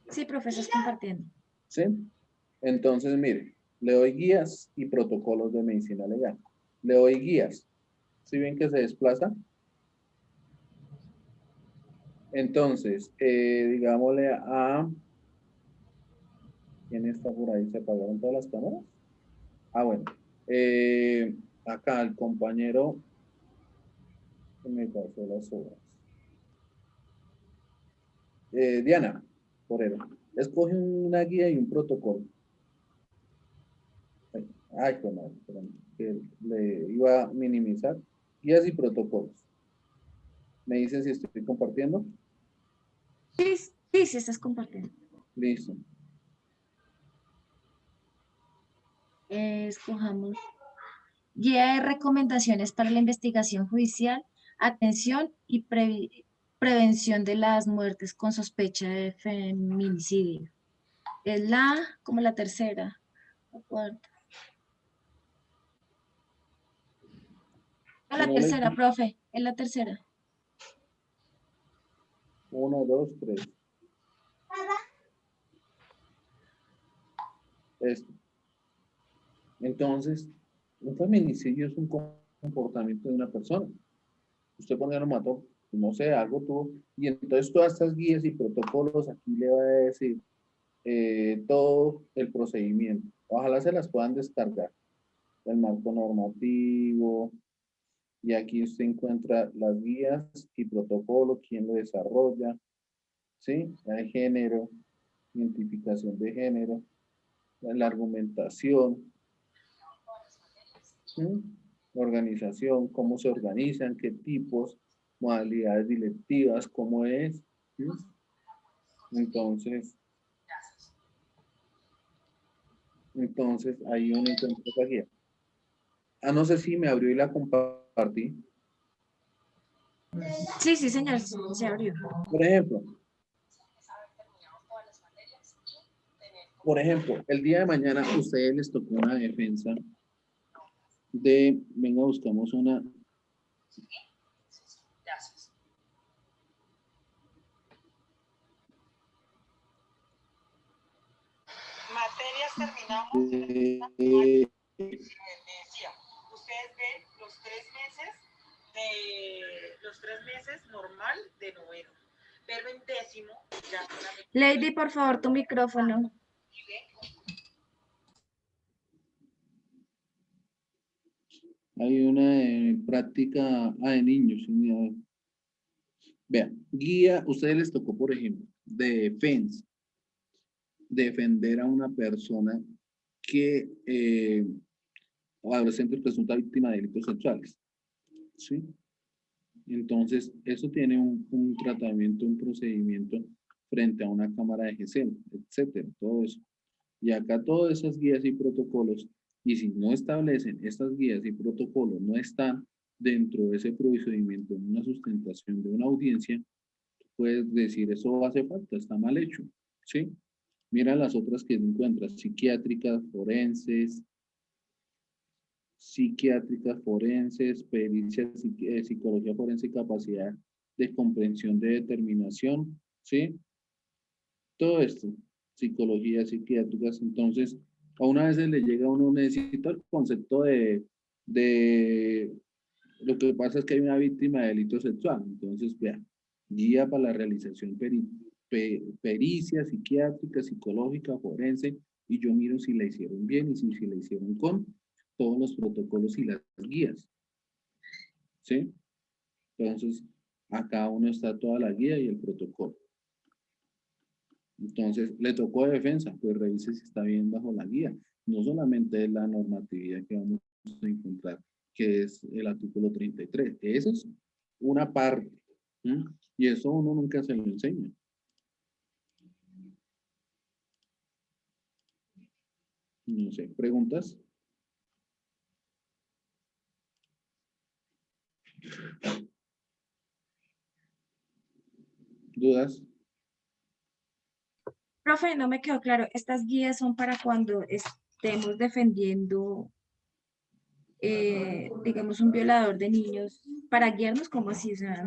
Sí, profesor, compartiendo.
¿Sí? Entonces, mire, le doy guías y protocolos de medicina legal. Le doy guías. ¿Sí ven que se desplaza? Entonces, digámosle a... ¿Quién está por ahí? ¿Se apagaron todas las cámaras? Ah, bueno. Acá el compañero que me pasó las horas. Diana, Porero, escoge una guía y un protocolo. Ay, qué mal, que le iba a minimizar. Guías y protocolos. ¿Me dicen si estoy compartiendo?
Sí, estás compartiendo.
Listo.
Escojamos guía de recomendaciones para la investigación judicial, atención y prevención de las muertes con sospecha de feminicidio. Es como la tercera, la cuarta. La tercera, profe, es la tercera.
1, 2, 3. Esto. Entonces, un feminicidio es un comportamiento de una persona. Usted por qué lo mató, no sé, algo tuvo. Y entonces todas estas guías y protocolos aquí le va a decir todo el procedimiento. Ojalá se las puedan descargar. El marco normativo. Y aquí usted encuentra las guías y protocolos, quién lo desarrolla. ¿Sí? El género, identificación de género, la argumentación, ¿sí? Organización, cómo se organizan, qué tipos, modalidades directivas, cómo es. ¿Sí? Entonces ahí uno encuentra esa guía. No sé si me abrió y la compartí.
Sí, señor, se abrió.
Por ejemplo, el día de mañana a ustedes les tocó una defensa de, venga, buscamos una.
Materias terminadas.
decía, ustedes ven los 3 meses normal de noveno, pero en décimo ya solamente...
Lady, por favor, tu micrófono.
Hay una práctica de niños. Vean, guía, ustedes les tocó, por ejemplo, de defensa, defender a una persona que, adolescente presunta víctima de delitos sexuales, ¿sí? Entonces, eso tiene un tratamiento, un procedimiento frente a una cámara de GESEL, etcétera, todo eso. Y acá todas esas guías y protocolos, y si no establecen estas guías y protocolos, no están dentro de ese procedimiento, en una sustentación de una audiencia, puedes decir, eso hace falta, está mal hecho, ¿sí? Mira las otras que encuentras, psiquiátricas, forenses, pericia, psicología forense y capacidad de comprensión de determinación, ¿sí? Todo esto, psicología, psiquiátricas, entonces, a una vez le llega a uno, necesita el concepto de lo que pasa es que hay una víctima de delito sexual, entonces, vea, guía para la realización pericia, psiquiátrica, psicológica, forense, y yo miro si la hicieron bien y si la hicieron con todos los protocolos y las guías, ¿sí? Entonces, acá uno está toda la guía y el protocolo. Entonces, le tocó de defensa, pues revise si está bien bajo la guía. No solamente la normatividad que vamos a encontrar, que es el artículo 33. Eso es una parte, ¿sí? Y eso uno nunca se lo enseña. No sé, ¿preguntas? ¿Dudas?
Profe, no me quedó claro. Estas guías son para cuando estemos defendiendo, digamos, un violador de niños, para guiarnos, como así, o sea,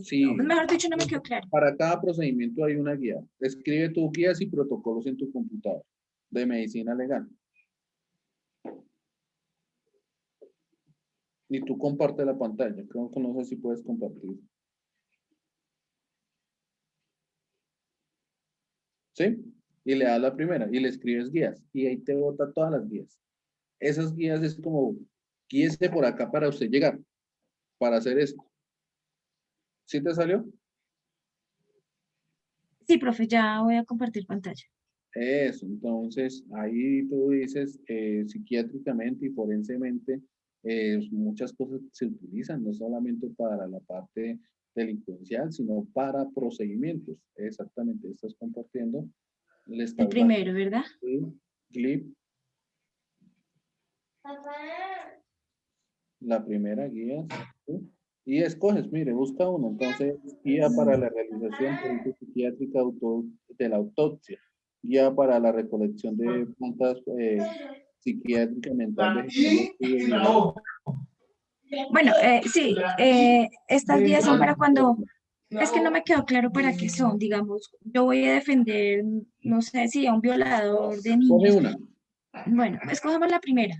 Sí.
Mejor dicho, no me quedó claro.
Para cada procedimiento hay una guía. Escribe tus guías y protocolos en tu computador de medicina legal. Y tú comparte la pantalla. Creo que no sé si puedes compartir. ¿Sí? Y le das la primera y le escribes guías. Y ahí te bota todas las guías. Esas guías es como, guíese por acá para usted llegar, para hacer esto. ¿Sí te salió?
Sí, profe, ya voy a compartir pantalla.
Eso, entonces ahí tú dices psiquiátricamente y forensemente muchas cosas se utilizan, no solamente para la parte delincuencial, sino para procedimientos. Exactamente, estás compartiendo.
El primero, ¿verdad?
Clip. La primera guía. ¿Sí? Y escoges, mire, busca uno. Entonces, guía para la realización psiquiátrica de la autopsia. Guía para la recolección de plantas psiquiátricas mentales.
Bueno, sí, estas guías son para cuando, es que no me quedó claro para qué son, digamos, yo voy a defender, no sé si a un violador de niños.
Una.
Bueno, escogemos la primera.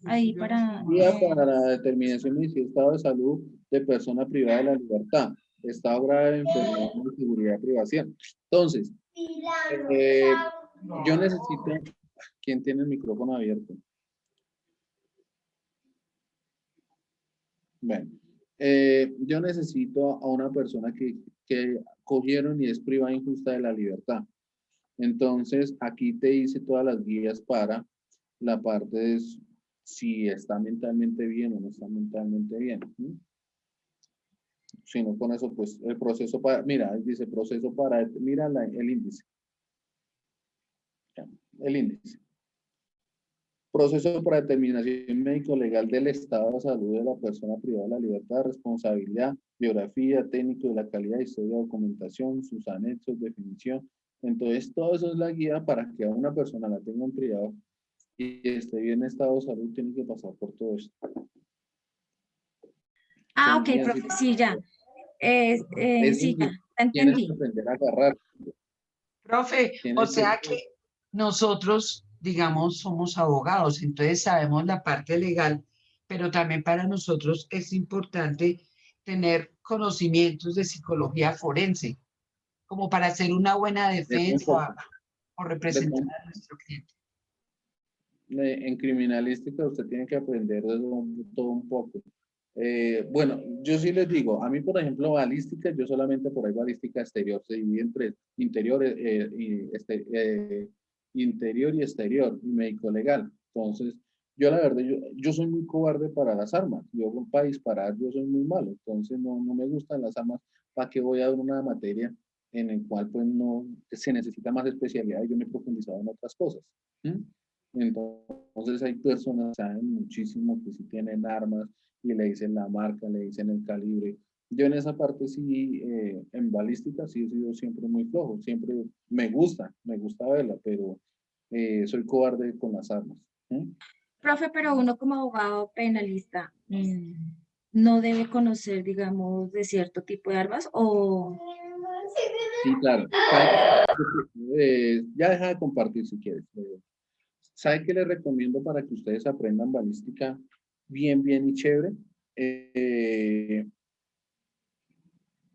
Ahí para...
Guía para la determinación de estado de salud de persona privada de la libertad, estado grave de enfermedad de seguridad y privacidad. Entonces, yo necesito, ¿quién tiene el micrófono abierto? Bueno, yo necesito a una persona que cogieron y es privada injusta de la libertad. Entonces, aquí te hice todas las guías para la parte de si está mentalmente bien o no está mentalmente bien. ¿Sí? Si no, con eso, pues, el proceso para, mira, dice proceso para, mira el índice. El índice. Proceso para determinación médico-legal del estado de salud de la persona privada de la libertad, responsabilidad, biografía, técnico de la calidad, historia, documentación, sus anexos, definición. Entonces, todo eso es la guía para que a una persona la tenga en privado y esté bien en estado de salud, tiene que pasar por todo esto.
Ah, ok, profe, sí, ya. Sí, ya, entendí.
Tienes que aprender a agarrar.
Profe, o sea que nosotros digamos, somos abogados, entonces sabemos la parte legal, pero también para nosotros es importante tener conocimientos de psicología forense, como para hacer una buena defensa o representar a nuestro cliente.
En criminalística usted tiene que aprender de todo un poco. Bueno, yo sí les digo, a mí, por ejemplo, balística, yo solamente por ahí balística exterior, se divide entre interior, interior y exterior, y médico legal. Entonces, yo la verdad, yo soy muy cobarde para las armas. Yo para disparar, yo soy muy malo. Entonces, no me gustan las armas. ¿Para qué voy a dar una materia en el cual pues no se necesita más especialidad y yo me he profundizado en otras cosas? Entonces, hay personas que saben muchísimo que sí tienen armas y le dicen la marca, le dicen el calibre. Yo en esa parte sí, en balística sí he sido siempre muy flojo, siempre me gusta verla, pero soy cobarde con las armas.
Profe, pero uno como abogado penalista no debe conocer, digamos, de cierto tipo de armas o...
Sí, claro. Ya deja de compartir si quieres. ¿Sabe qué les recomiendo para que ustedes aprendan balística bien y chévere?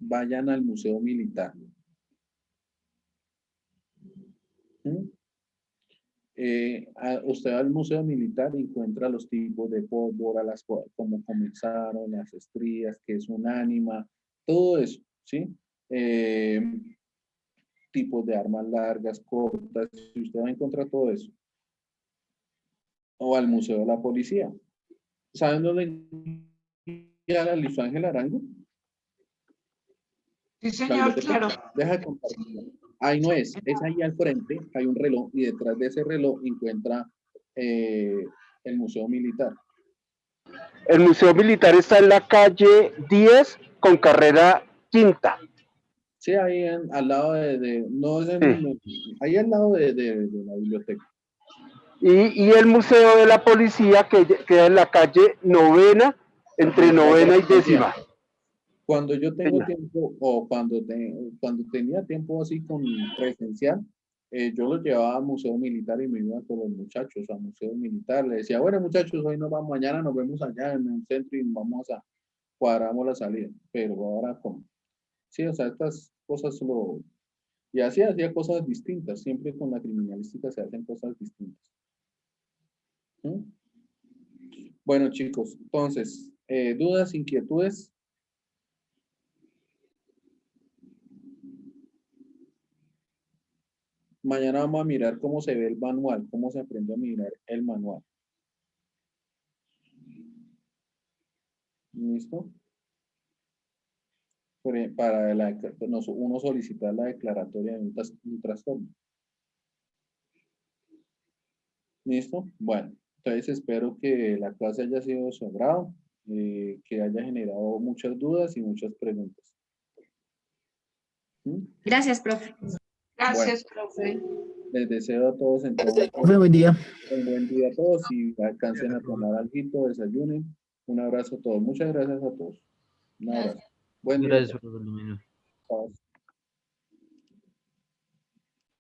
Vayan al Museo Militar. Usted va al Museo Militar y encuentra los tipos de pólvora, cómo comenzaron, las estrías, qué es un ánima, todo eso, ¿sí? Tipos de armas largas, cortas, y usted va a encontrar todo eso. O al Museo de la Policía. ¿Saben dónde queda Luis Ángel Arango?
Sí, señor, claro.
Deja de compartir. Ahí no es ahí al frente, hay un reloj y detrás de ese reloj encuentra el Museo Militar.
El Museo Militar está en la calle 10 con carrera quinta.
Sí, ahí al lado no es ahí al lado de la biblioteca.
Y el Museo de la Policía que queda en la calle 9ª, entre 9ª y 10ª.
Cuando yo tengo tiempo, o cuando tenía tiempo así con presencial, yo los llevaba al Museo Militar y me iba con los muchachos al Museo Militar. Le decía, bueno muchachos, hoy nos vamos, mañana nos vemos allá en el centro y cuadramos la salida. Pero ahora como, sí, o sea, estas cosas y así hacía cosas distintas. Siempre con la criminalística se hacen cosas distintas. Bueno chicos, entonces, dudas, inquietudes. Mañana vamos a mirar cómo se ve el manual, cómo se aprende a mirar el manual. ¿Listo? Para uno solicitar la declaratoria de un trastorno. ¿Listo? Bueno, entonces espero que la clase haya sido de su agrado, que haya generado muchas dudas y muchas preguntas.
Gracias, profe.
Gracias, profe.
Les deseo a todos entonces
buen día.
Un buen día a todos y alcancen a tomar algo, desayunen. Un abrazo a todos. Muchas gracias a todos. Un abrazo. Buen día.
Gracias por el